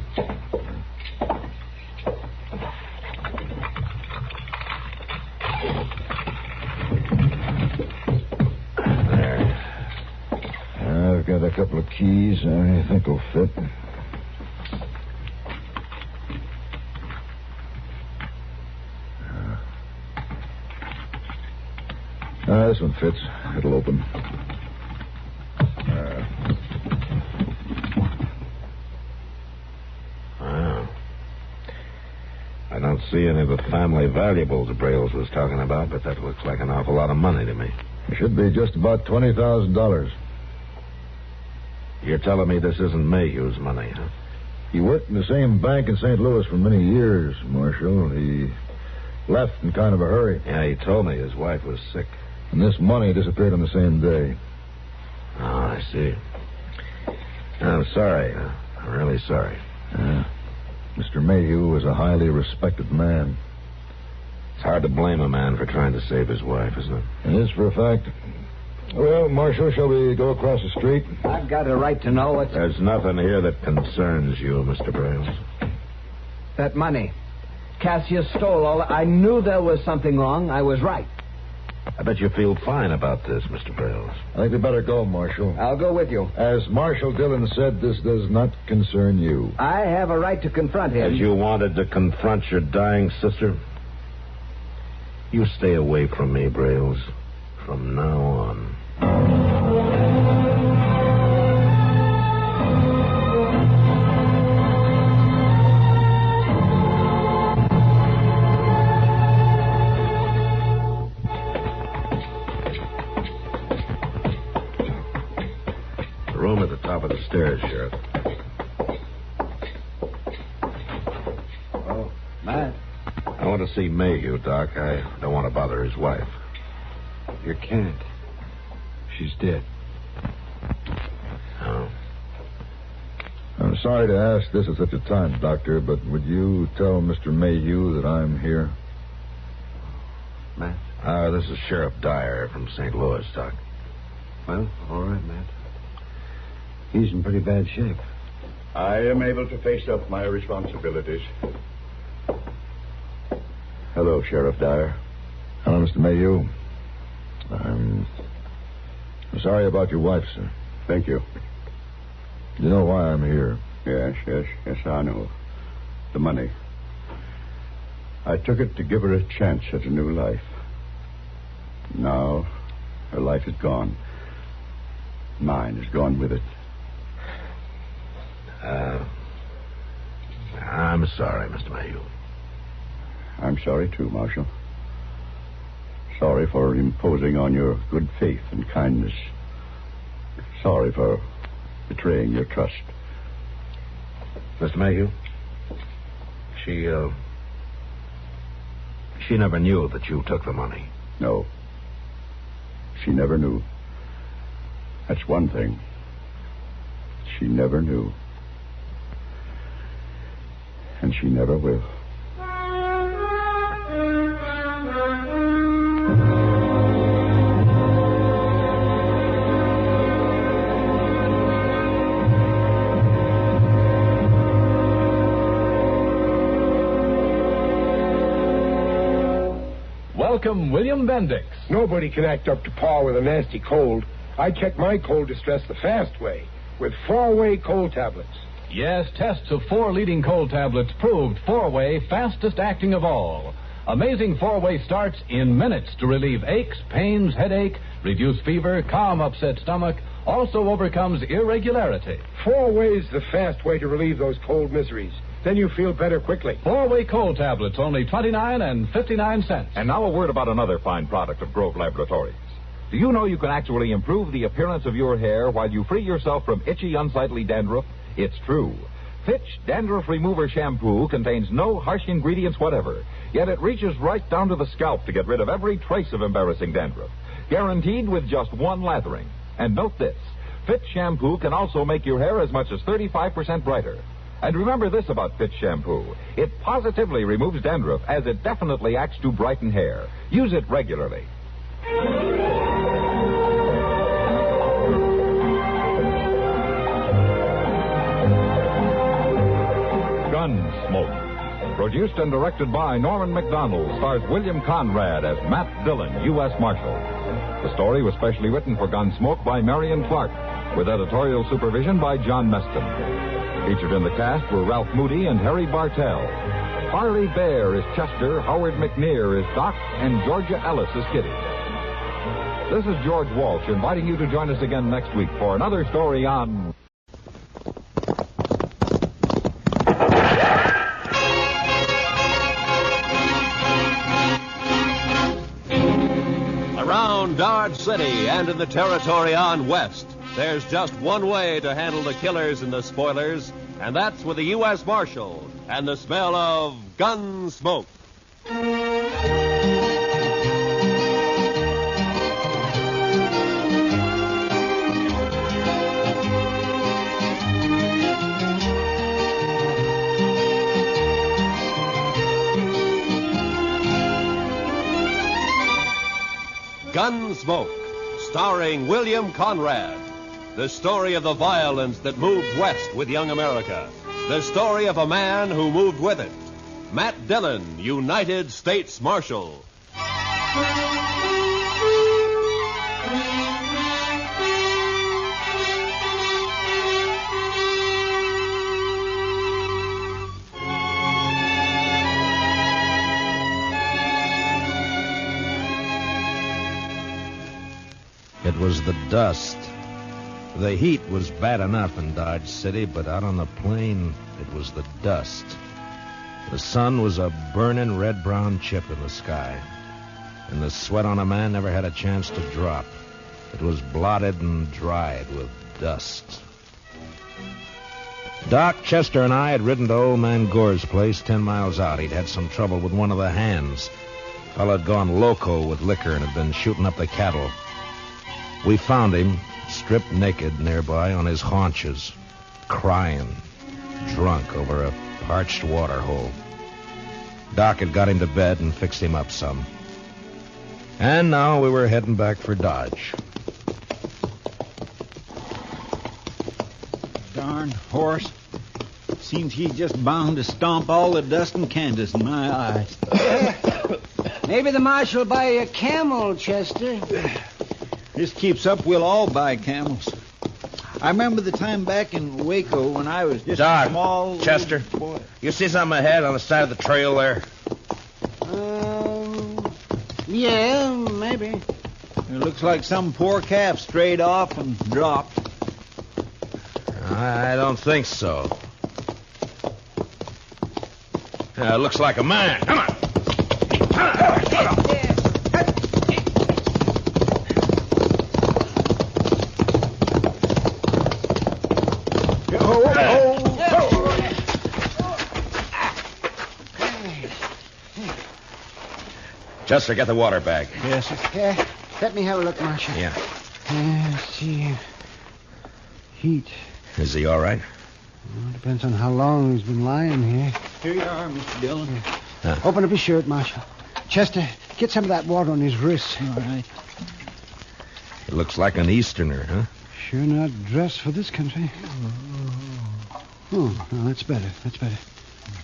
I've got a couple of keys I think will fit. This one fits. It'll open. Wow. I don't see any of the family valuables Brailes was talking about, but that looks like an awful lot of money to me. It should be just about $20,000. You're telling me this isn't Mayhew's money, huh? He worked in the same bank in St. Louis for many years, Marshal. He left in kind of a hurry. Yeah, he told me his wife was sick. And this money disappeared on the same day. Oh, I see. I'm sorry. I'm really sorry. Mr. Mayhew was a highly respected man. It's hard to blame a man for trying to save his wife, isn't it? It is for a fact. Well, Marshal, shall we go across the street? I've got a right to know what's... There's nothing here that concerns you, Mr. Brailes. That money. Cassius stole all... I knew there was something wrong. I was right. I bet you feel fine about this, Mr. Brailes. I think we better go, Marshal. I'll go with you. As Marshal Dillon said, this does not concern you. I have a right to confront him. As you wanted to confront your dying sister? You stay away from me, Brailes, from now on. The room at the top of the stairs, Sheriff. Oh, Matt. I want to see Mayhew, Doc. I don't want to bother his wife. You can't. She's dead. Oh. I'm sorry to ask this at such a time, Doctor, but would you tell Mr. Mayhew that I'm here? Matt? This is Sheriff Dyer from St. Louis, Doc. Well, all right, Matt. He's in pretty bad shape. I am able to face up my responsibilities. Hello, Sheriff Dyer. Hello, Mr. Mayhew. I'm sorry about your wife, sir. Thank you. You know why I'm here. Yes, I know. The money. I took it to give her a chance at a new life. Now, her life is gone. Mine is gone with it. I'm sorry, Mr. Mayhew. I'm sorry, too, Marshal. Sorry for imposing on your good faith and kindness. Sorry for betraying your trust. Mr. Mayhew, she never knew that you took the money. No. She never knew. That's one thing. She never knew. And she never will. Welcome, William Bendix. Nobody can act up to par with a nasty cold. I check my cold distress the fast way, with 4-way cold tablets. Yes, tests of 4 leading cold tablets proved 4-way fastest acting of all. Amazing 4-way starts in minutes to relieve aches, pains, headache, reduce fever, calm upset stomach, also overcomes irregularity. 4-way's the fast way to relieve those cold miseries. Then you feel better quickly. 4-way cold tablets, only 29 and 59 cents. And now a word about another fine product of Grove Laboratories. Do you know you can actually improve the appearance of your hair while you free yourself from itchy, unsightly dandruff? It's true. Fitch Dandruff Remover Shampoo contains no harsh ingredients whatever, yet it reaches right down to the scalp to get rid of every trace of embarrassing dandruff. Guaranteed with just one lathering. And note this, Fitch Shampoo can also make your hair as much as 35% brighter. And remember this about Fitch Shampoo. It positively removes dandruff, as it definitely acts to brighten hair. Use it regularly. Gunsmoke. Produced and directed by Norman McDonald, stars William Conrad as Matt Dillon, U.S. Marshal. The story was specially written for Gunsmoke by Marion Clark, with editorial supervision by John Meston. Featured in the cast were Ralph Moody and Harry Bartell. Harley Bear is Chester, Howard McNear is Doc, and Georgia Ellis is Kitty. This is George Walsh inviting you to join us again next week for another story on... Around Dodge City and in the territory on West, there's just one way to handle the killers and the spoilers, and that's with the U.S. Marshal and the smell of Gunsmoke. Gunsmoke, starring William Conrad. The story of the violence that moved west with young America. The story of a man who moved with it. Matt Dillon, United States Marshal. It was the dust. The heat was bad enough in Dodge City, but out on the plain, it was the dust. The sun was a burning red-brown chip in the sky, and the sweat on a man never had a chance to drop. It was blotted and dried with dust. Doc, Chester, and I had ridden to old man Gore's place 10 miles out. He'd had some trouble with one of the hands. Fellow had gone loco with liquor and had been shooting up the cattle. We found him, stripped naked nearby on his haunches, crying. drunk over a parched water hole. Doc had got him to bed and fixed him up some. And now we were heading back for Dodge. Darn horse. Seems he's just bound to stomp all the dust in Kansas in my eyes. Maybe the marshal will buy you a camel, Chester. This keeps up, we'll all buy camels. I remember the time back in Waco when I was just Doc, a small... Chester, boy. You see something ahead on the side of the trail there? Yeah, maybe. It looks like some poor calf strayed off and dropped. I don't think so. It looks like a man. Come on. Chester, get the water bag. Yes, sir. Yeah, let me have a look, Marshal. Yeah. Let's see. Heat. Is he all right? Well, depends on how long he's been lying here. Here you are, Mr. Dillon. Open up his shirt, Marshal. Chester, get some of that water on his wrists. All right. It looks like an Easterner, huh? Sure not dressed for this country. Oh, no, that's better. That's better.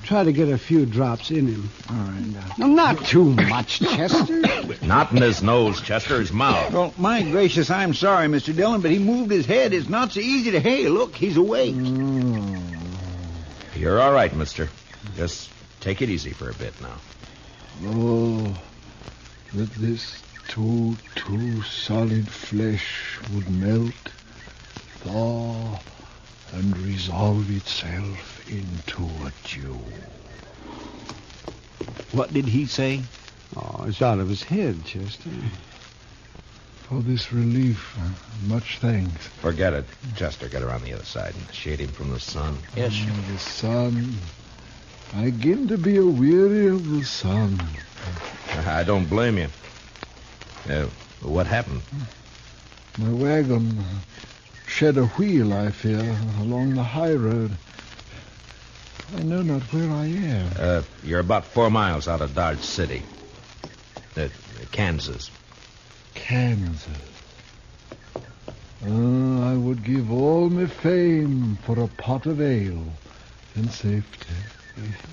Try to get a few drops in him. All right. No, not too much, Chester. Not in his nose, Chester, his mouth. Well, my gracious, I'm sorry, Mr. Dillon, but he moved his head. It's not so easy to... Hey, look, he's awake. You're all right, mister. Just take it easy for a bit now. Oh, that this too solid flesh would melt, thaw, and resolve itself into a dew. What did he say? Oh, it's out of his head, Chester. For this relief, much thanks. Forget it. Chester, get around the other side and shade him from the sun. Yes, sir. The sun. I begin to be weary of the sun. I don't blame you. What happened? My wagon shed a wheel, I fear, along the high road. I know not where I am. You're about 4 miles out of Dodge City. Kansas. Kansas. I would give all my fame for a pot of ale and safety.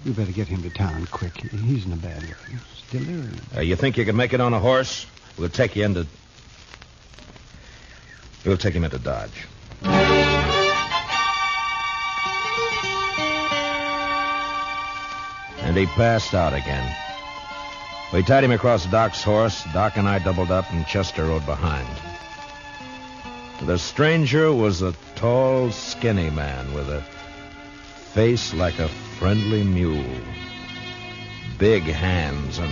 We better get him to town quick. He's in a bad way. He's delirious. You think you can make it on a horse? We'll take him into Dodge. And he passed out again. We tied him across Doc's horse. Doc and I doubled up, and Chester rode behind. The stranger was a tall, skinny man with a face like a friendly mule. Big hands and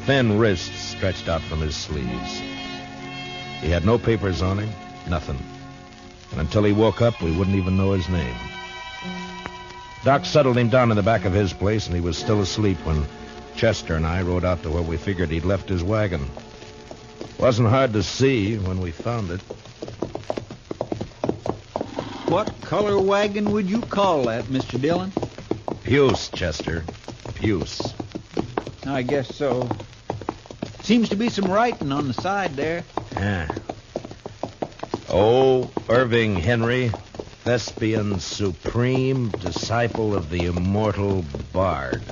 thin wrists stretched out from his sleeves. He had no papers on him, nothing. And until he woke up, we wouldn't even know his name. Doc settled him down in the back of his place, and he was still asleep when Chester and I rode out to where we figured he'd left his wagon. Wasn't hard to see when we found it. What color wagon would you call that, Mr. Dillon? Puce, Chester. Puce. I guess so. Seems to be some writing on the side there. Yeah. Oh, Irving Henry, Thespian supreme, disciple of the immortal Bard.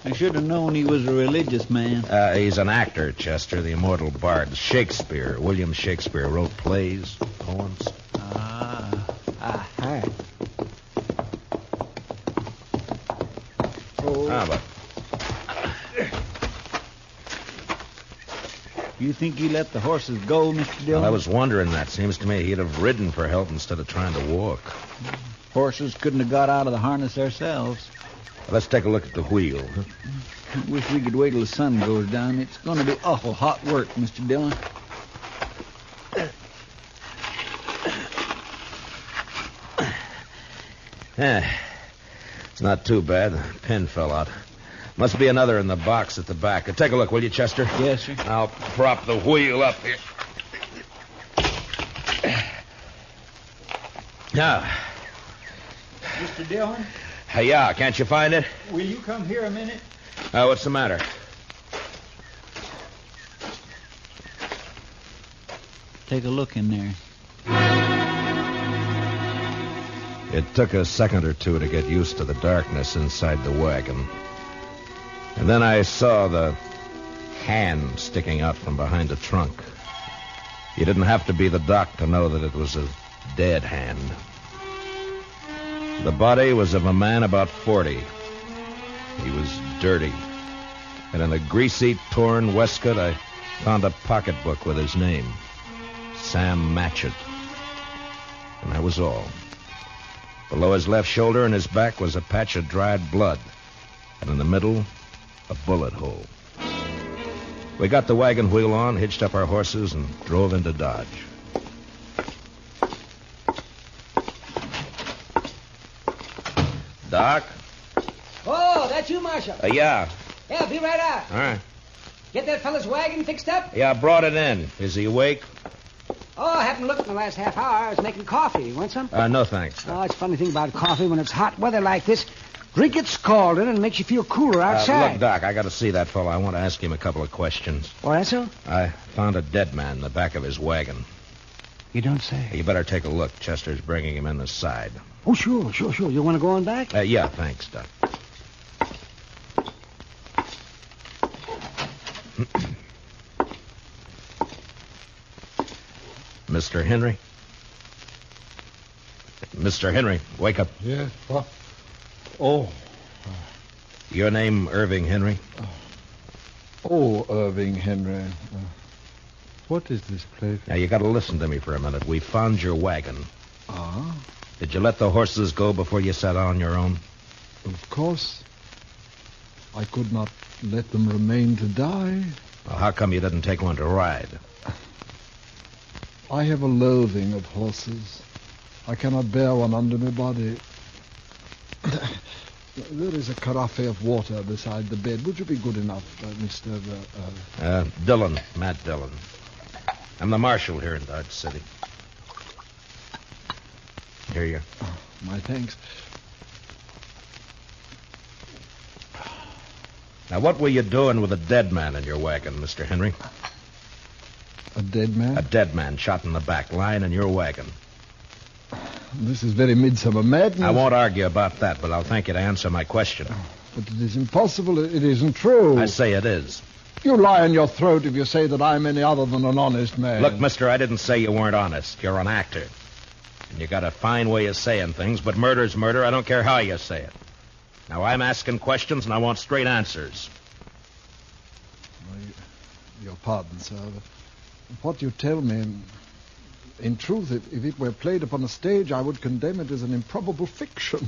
I should have known he was a religious man. He's an actor, Chester, the immortal Bard. Shakespeare, William Shakespeare, wrote plays, poems. Hi. But You think he let the horses go, Mr. Dillon? well, I was wondering that. Seems to me he'd have ridden for help instead of trying to walk. Horses couldn't have got out of the harness themselves. Let's take a look at the wheel. Wish we could wait till the sun goes down. It's going to be awful hot work, Mr. Dillon. It's not too bad. The pin fell out. Must be another in the box at the back. Take a look, will you, Chester? Yes, sir. I'll prop the wheel up here. Now, Mr. Dillon, Yeah, can't you find it? will you come here a minute? What's the matter? Take a look in there. It took a second or two to get used to the darkness inside the wagon. And then I saw the hand sticking out from behind the trunk. You didn't have to be the doc to know that it was a dead hand. The body was of a man about 40. He was dirty. And in a greasy, torn waistcoat, I found a pocketbook with his name. Sam Matchett. And that was all. Below his left shoulder and his back was a patch of dried blood. And in the middle, a bullet hole. We got the wagon wheel on, hitched up our horses, and drove into Dodge. Doc? Oh, that's you, Marshal. Yeah. Yeah, be right out. All right. Get that fella's wagon fixed up? Yeah, I brought it in. Is he awake? Oh, I haven't looked in the last half hour. I was making coffee. Want some? No, thanks. Oh, it's a funny thing about coffee. When it's hot weather like this, drink it scalded and it makes you feel cooler outside. Look, Doc, I got to see that fellow. I want to ask him a couple of questions. Oh, that's so? I found a dead man in the back of his wagon. You don't say. You better take a look. Chester's bringing him in the side. Oh, sure. You want to go on back? Yeah, thanks, Doc. Mr. Henry? Mr. Henry, wake up. Yeah? What? Oh. Your name, Irving Henry? Oh, Irving Henry. What is this place? Now, you got to listen to me for a minute. We found your wagon. Ah? Did you let the horses go before you sat on your own? Of course. I could not let them remain to die. Well, how come you didn't take one to ride? I have a loathing of horses. I cannot bear one under my body. There is a carafe of water beside the bed. Would you be good enough, Mr. Dillon, Matt Dillon. I'm the marshal here in Dodge City. Here you are. Oh, my thanks. Now, what were you doing with a dead man in your wagon, Mr. Henry? A dead man? A dead man shot in the back, lying in your wagon. This is very midsummer madness. I won't argue about that, but I'll thank you to answer my question. But it is impossible. It isn't true. I say it is. You lie on your throat if you say that I'm any other than an honest man. Look, mister, I didn't say you weren't honest. You're an actor. And you got a fine way of saying things, but murder's murder. I don't care how you say it. Now, I'm asking questions, and I want straight answers. Your pardon, sir. What you tell me, in truth, if it were played upon a stage, I would condemn it as an improbable fiction.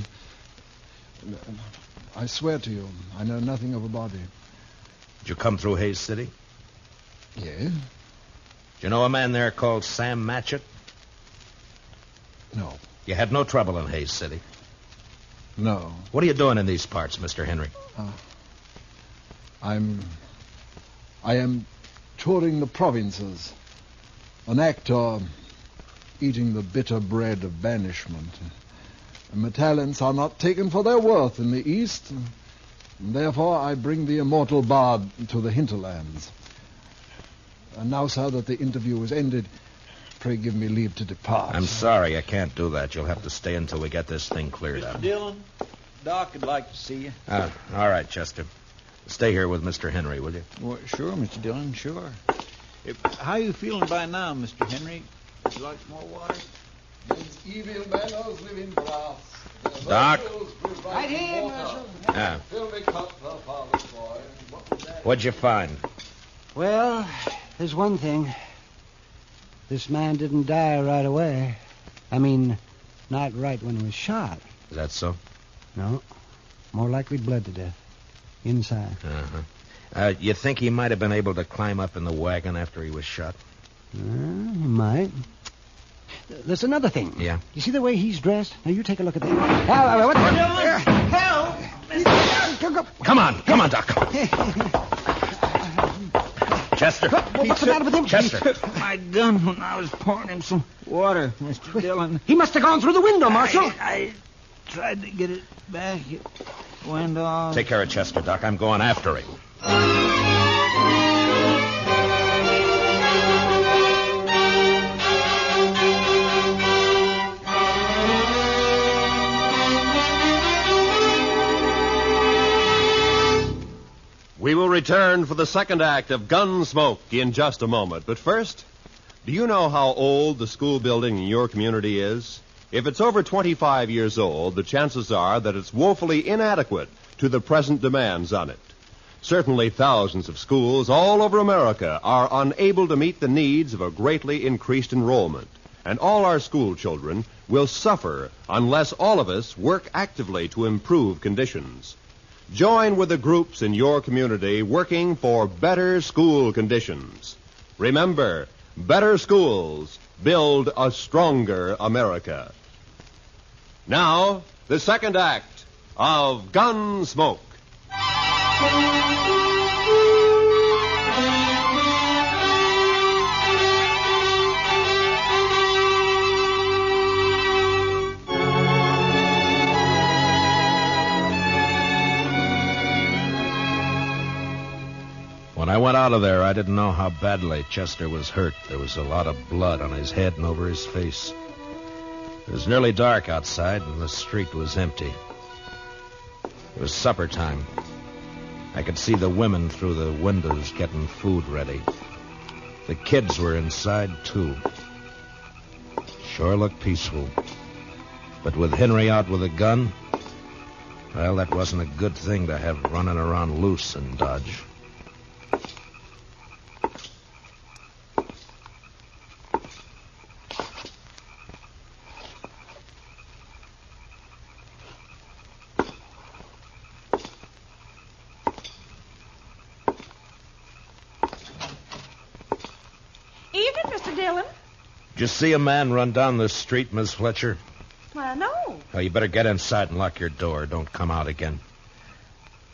I swear to you, I know nothing of a body. Did you come through Hayes City? Yes. Do you know a man there called Sam Matchett? No. You had no trouble in Hayes City? No. What are you doing in these parts, Mr. Henry? I am touring the provinces. An actor eating the bitter bread of banishment. And my talents are not taken for their worth in the East. And therefore, I bring the immortal bard to the hinterlands. And now, sir, that the interview is ended, pray give me leave to depart. I'm sorry, I can't do that. You'll have to stay until we get this thing cleared Mr. up. Dillon, Doc would like to see you. All right, Chester. Stay here with Mr. Henry, will you? Well, sure, Mr. Dillon, sure. How you feeling by now, Mr. Henry? Would you like some more water? These evil manners live in brass. Doc? Right here, Marshal. Yeah. Fill me cup, father's boy. What'd you find? Well, there's one thing. This man didn't die right away. I mean, not right when he was shot. Is that so? No. More likely bled to death. Inside. Uh-huh. You think he might have been able to climb up in the wagon after he was shot? He might. There's another thing. Yeah? You see the way he's dressed? Now, you take a look at that. What the hell? Come on, Doc. Chester. What's the matter with him? Chester. He took my gun when I was pouring him some water, Mr. Dillon. He must have gone through the window, Marshal. tried to get it back. It went off. Take care of Chester, Doc. I'm going after him. We will return for the second act of Gunsmoke in just a moment. But first, do you know how old the school building in your community is? If it's over 25 years old, the chances are that it's woefully inadequate to the present demands on it. Certainly thousands of schools all over America are unable to meet the needs of a greatly increased enrollment. And all our school children will suffer unless all of us work actively to improve conditions. Join with the groups in your community working for better school conditions. Remember, better schools build a stronger America. Now, the second act of Gunsmoke. When I went out of there, I didn't know how badly Chester was hurt. There was a lot of blood on his head and over his face. It was nearly dark outside, and the street was empty. It was supper time. I could see the women through the windows getting food ready. The kids were inside, too. Sure looked peaceful. But with Henry out with a gun, well, that wasn't a good thing to have running around loose in Dodge. Evening, Mr. Dillon. Did you see a man run down the street, Miss Fletcher? Well, no. Oh, you better get inside and lock your door. Don't come out again.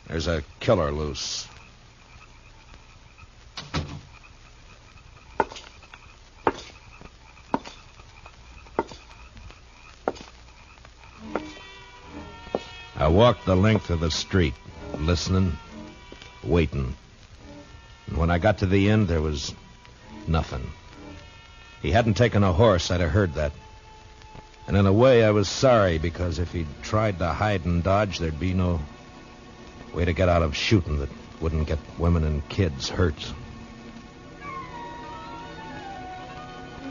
There's a killer loose. I walked the length of the street, listening, waiting. And when I got to the end, there was nothing. He hadn't taken a horse, I'd have heard that. And in a way, I was sorry, because if he'd tried to hide and dodge, there'd be no way to get out of shooting that wouldn't get women and kids hurt.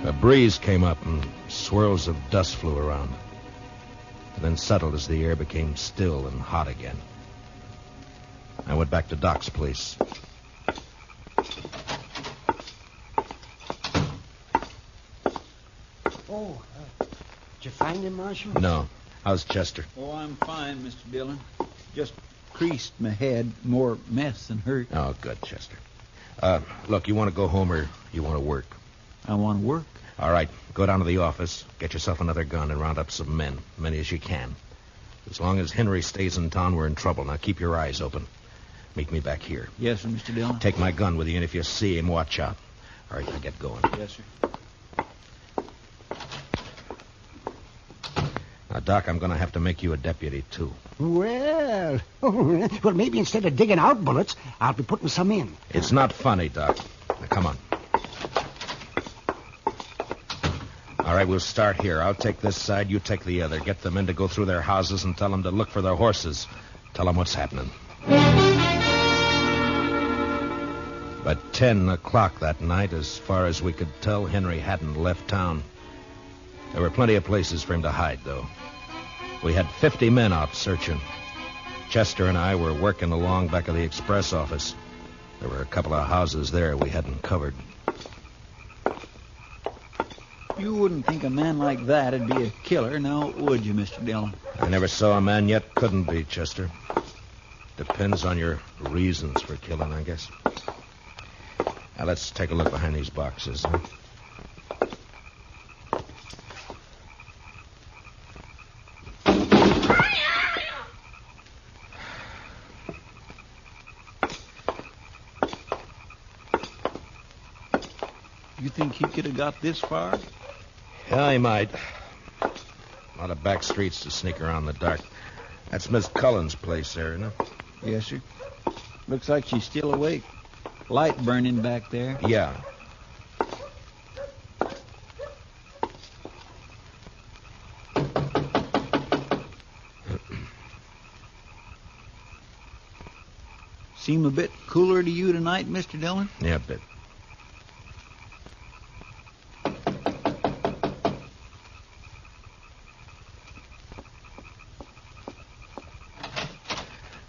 A breeze came up and swirls of dust flew around, and then settled as the air became still and hot again. I went back to Doc's place. Oh, did you find him, Marshal? No. How's Chester? Oh, I'm fine, Mr. Dillon. Just creased my head. More mess than hurt. Oh, good, Chester. Look, you want to go home or you want to work? I want to work. All right. Go down to the office, get yourself another gun, and round up some men. Many as you can. As long as Henry stays in town, we're in trouble. Now, keep your eyes open. Meet me back here. Yes, sir, Mr. Dillon. Take my gun with you, and if you see him, watch out. All right, now get going. Yes, sir. Now, Doc, I'm going to have to make you a deputy, too. Well, maybe instead of digging out bullets, I'll be putting some in. It's not funny, Doc. Now, come on. All right, we'll start here. I'll take this side, you take the other. Get the men to go through their houses and tell them to look for their horses. Tell them what's happening. By 10 o'clock that night, as far as we could tell, Henry hadn't left town. There were plenty of places for him to hide, though. We had 50 men out searching. Chester and I were working along back of the express office. There were a couple of houses there we hadn't covered. You wouldn't think a man like that'd be a killer, now would you, Mr. Dillon? I never saw a man yet couldn't be, Chester. Depends on your reasons for killing, I guess. Now, let's take a look behind these boxes, huh? You think he could have got this far? Yeah, he might. lot of back streets to sneak around in the dark. That's Miss Cullen's place there, isn't it? Yes, sir. Looks like she's still awake. Light burning back there. Yeah. Seem a bit cooler to you tonight, Mr. Dillon? Yeah, a bit.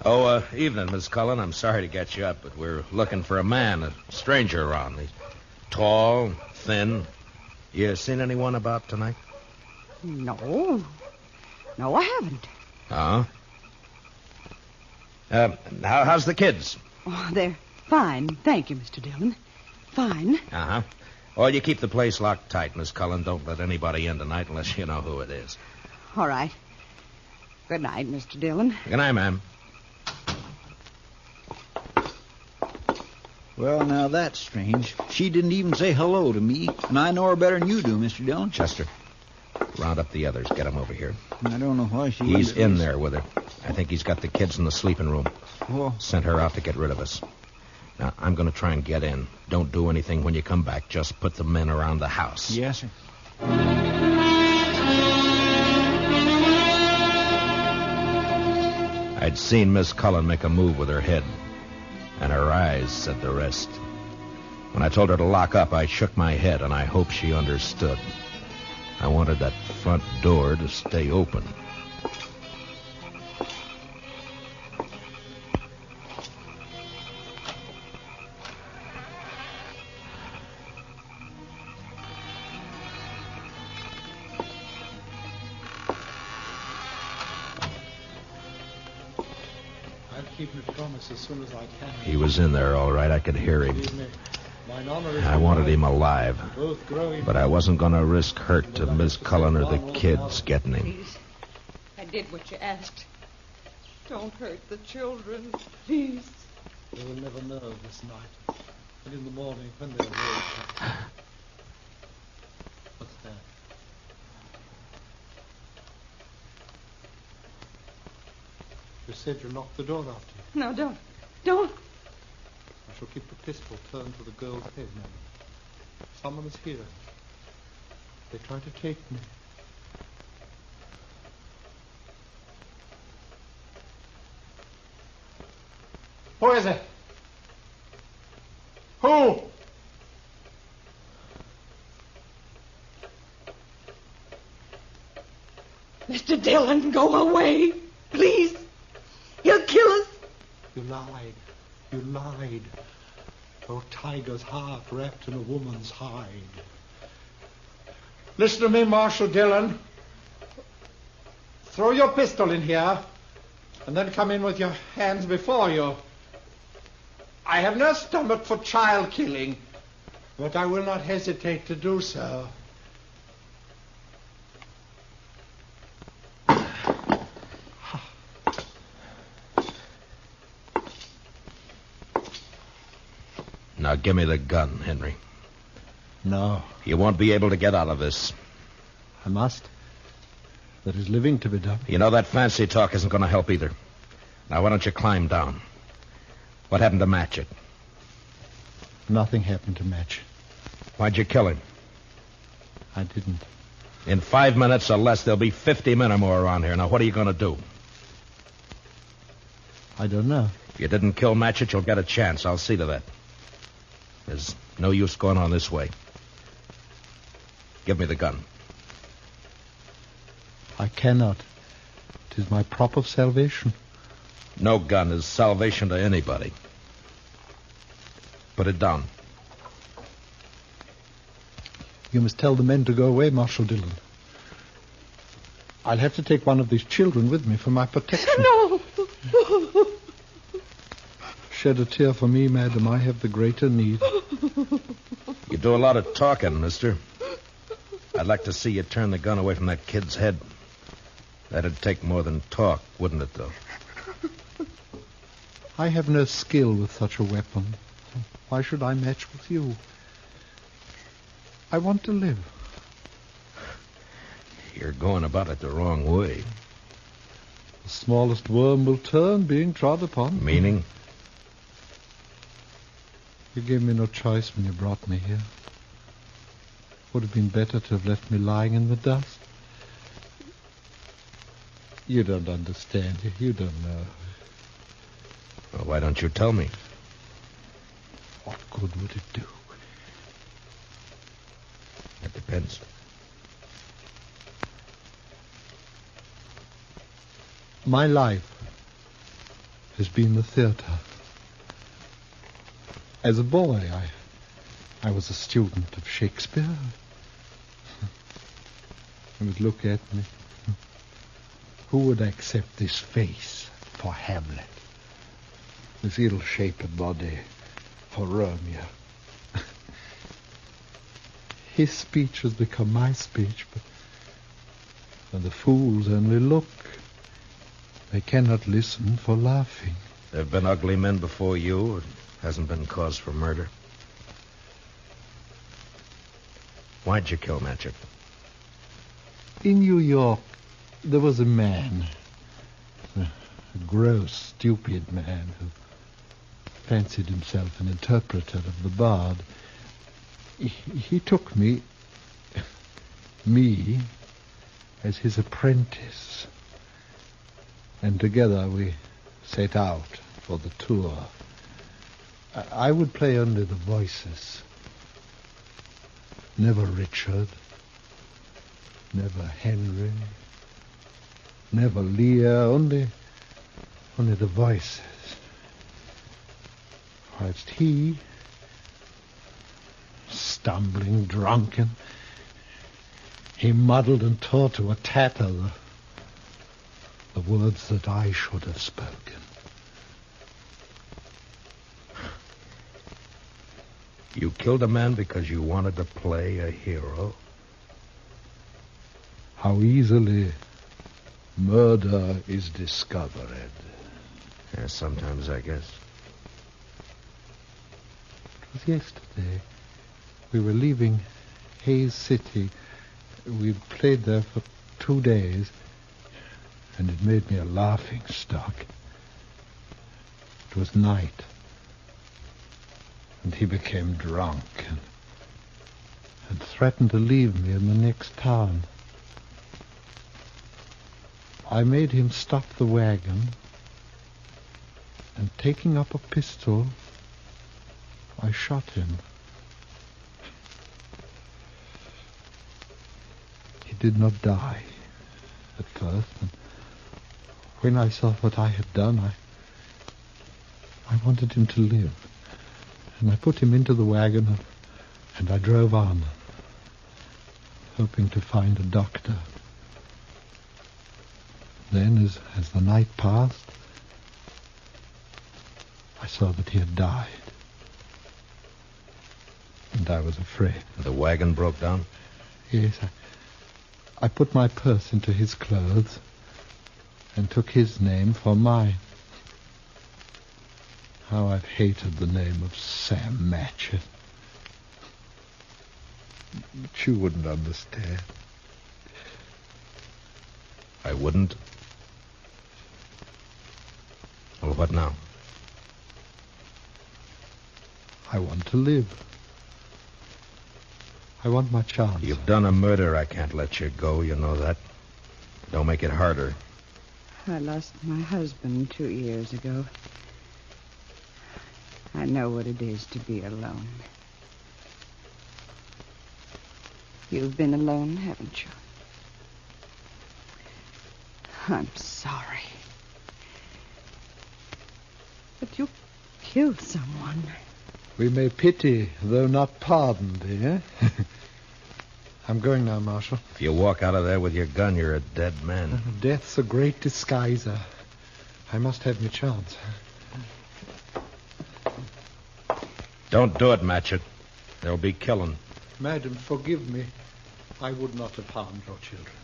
Oh, evening, Miss Cullen. I'm sorry to get you up, but we're looking for a man, a stranger around. He's tall, thin. You seen anyone about tonight? No. No, I haven't. Oh? How's the kids? Oh, they're fine. Thank you, Mr. Dillon. Fine. Uh-huh. Well, you keep the place locked tight, Miss Cullen. Don't let anybody in tonight unless you know who it is. All right. Good night, Mr. Dillon. Good night, ma'am. Well, now that's strange. She didn't even say hello to me, and I know her better than you do, Mr. Dillon. Chester, round up the others. Get them over here. I don't know why she... He's in there with her. I think he's got the kids in the sleeping room. Oh. Sent her out to get rid of us. Now, I'm going to try and get in. Don't do anything when you come back. Just put the men around the house. Yes, sir. I'd seen Miss Cullen make a move with her head, and her eyes said the rest. When I told her to lock up, I shook my head, and I hope she understood. I wanted that front door to stay open. Keep my promise as soon as I can. He was in there, all right. I could hear him. I wanted him alive, but I wasn't going to risk hurt to Miss Cullen or the kids getting him. Please. I did what you asked. Don't hurt the children, please. They will never know this night. And in the morning, when they're awake... What's that? You said you locked the door after you. No, don't. Don't. I shall keep the pistol turned to the girl's head now. Someone is here. They try to take me. Who is it? Who? Mr. Dillon, go away. Please. He'll kill us. You lied. You lied. Oh, tiger's heart wrapped in a woman's hide. Listen to me, Marshal Dillon. Throw your pistol in here, and then come in with your hands before you. I have no stomach for child killing, but I will not hesitate to do so. Now, give me the gun, Henry. No. You won't be able to get out of this. I must. There is living to be done. You know that fancy talk isn't going to help either. Now, why don't you climb down? What happened to Matchett? Nothing happened to Match. Why'd you kill him? I didn't. In 5 minutes or less, there'll be 50 men or more around here. Now, what are you going to do? I don't know. If you didn't kill Matchett, you'll get a chance. I'll see to that. There's no use going on this way. Give me the gun. I cannot. It is my prop of salvation. No gun is salvation to anybody. Put it down. You must tell the men to go away, Marshal Dillon. I'll have to take one of these children with me for my protection. No! Shed a tear for me, madam. I have the greater need. You do a lot of talking, mister. I'd like to see you turn the gun away from that kid's head. That'd take more than talk, wouldn't it, though? I have no skill with such a weapon. Why should I match with you? I want to live. You're going about it the wrong way. The smallest worm will turn, being trod upon. Meaning? You gave me no choice when you brought me here. Would have been better to have left me lying in the dust. You don't understand. You don't know. Well, why don't you tell me? What good would it do? It depends. My life has been the theater. As a boy, I was a student of Shakespeare. You would look at me. Who would accept this face for Hamlet? This ill-shaped body for Romeo? His speech has become my speech, but the fools only look. They cannot listen for laughing. There have been ugly men before you. It hasn't been cause for murder. Why'd you kill Matchett? In New York, there was a man, a gross, stupid man who fancied himself an interpreter of the bard. He took me, as his apprentice, and together we set out for the tour. I would play only the voices. Never Richard, never Henry, never Lear, only the voices. Whilst he, stumbling, drunken, he muddled and tore to a tatter the words that I should have spoken. You killed a man because you wanted to play a hero? How easily murder is discovered. Yeah, sometimes, I guess. It was yesterday. We were leaving Hayes City. We played there for 2 days, and it made me a laughing stock. It was night, and he became drunk and threatened to leave me in the next town. I made him stop the wagon, and taking up a pistol, I shot him. He did not die at first, and when I saw what I had done, I wanted him to live. And I put him into the wagon, and I drove on, hoping to find a doctor. Then, as the night passed, I saw that he had died. And I was afraid. The wagon broke down? Yes, I put my purse into his clothes and took his name for mine. How I've hated the name of Sam Matchett. But you wouldn't understand. I wouldn't? Well, what now? I want to live. I want my chance. You've done a murder. I can't let you go. You know that. Don't make it harder. I lost my husband 2 years ago. I know what it is to be alone. You've been alone, haven't you? I'm sorry. But you killed someone. We may pity, though not pardon, dear. I'm going now, Marshal. If you walk out of there with your gun, you're a dead man. Death's a great disguiser. I must have my chance. Don't do it, Matchett. There'll be killing. Madam, forgive me. I would not have harmed your children.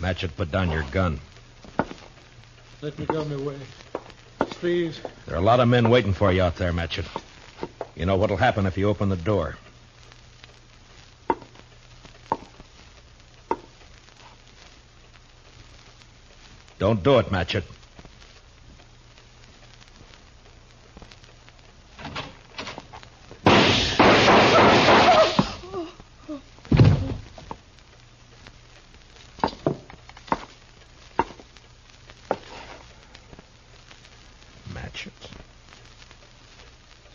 Matchett, put down your gun. Let me go my way. Please. There are a lot of men waiting for you out there, Matchett. You know what'll happen if you open the door. Don't do it, Matchett.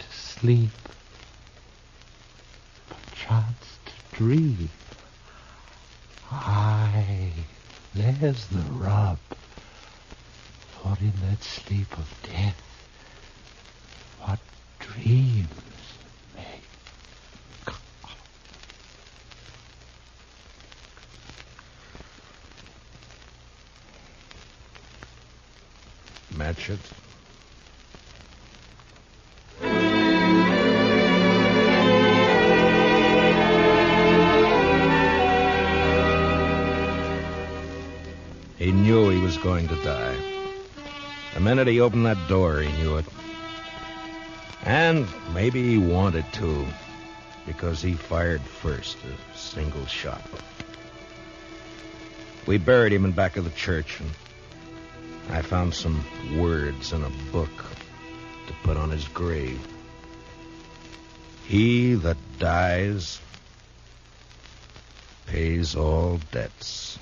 Sleep, perchance to dream. Aye, there's the rub. For in that sleep of death, what dreams may come. Matchett. He knew he was going to die. The minute he opened that door, he knew it. And maybe he wanted to, because he fired first, a single shot. We buried him in back of the church, and I found some words in a book to put on his grave. He that dies pays all debts.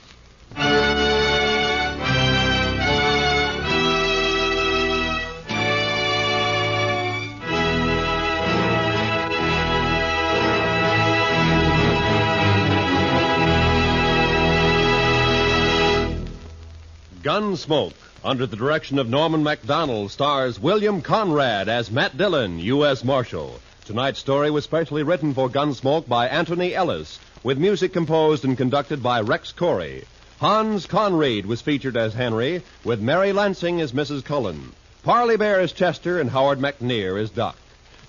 Gunsmoke, under the direction of Norman MacDonald, stars William Conrad as Matt Dillon, U.S. Marshal. Tonight's story was specially written for Gunsmoke by Anthony Ellis, with music composed and conducted by Rex Corey. Hans Conried was featured as Henry, with Mary Lansing as Mrs. Cullen. Parley Bear as Chester, and Howard McNear as Duck.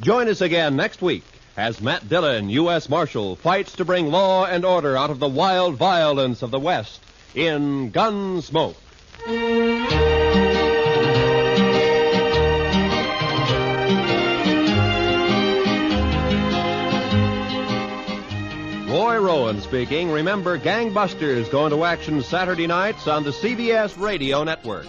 Join us again next week as Matt Dillon, U.S. Marshal, fights to bring law and order out of the wild violence of the West in Gunsmoke. Roy Rowan speaking. Remember, Gangbusters go into action Saturday nights on the CBS Radio Network.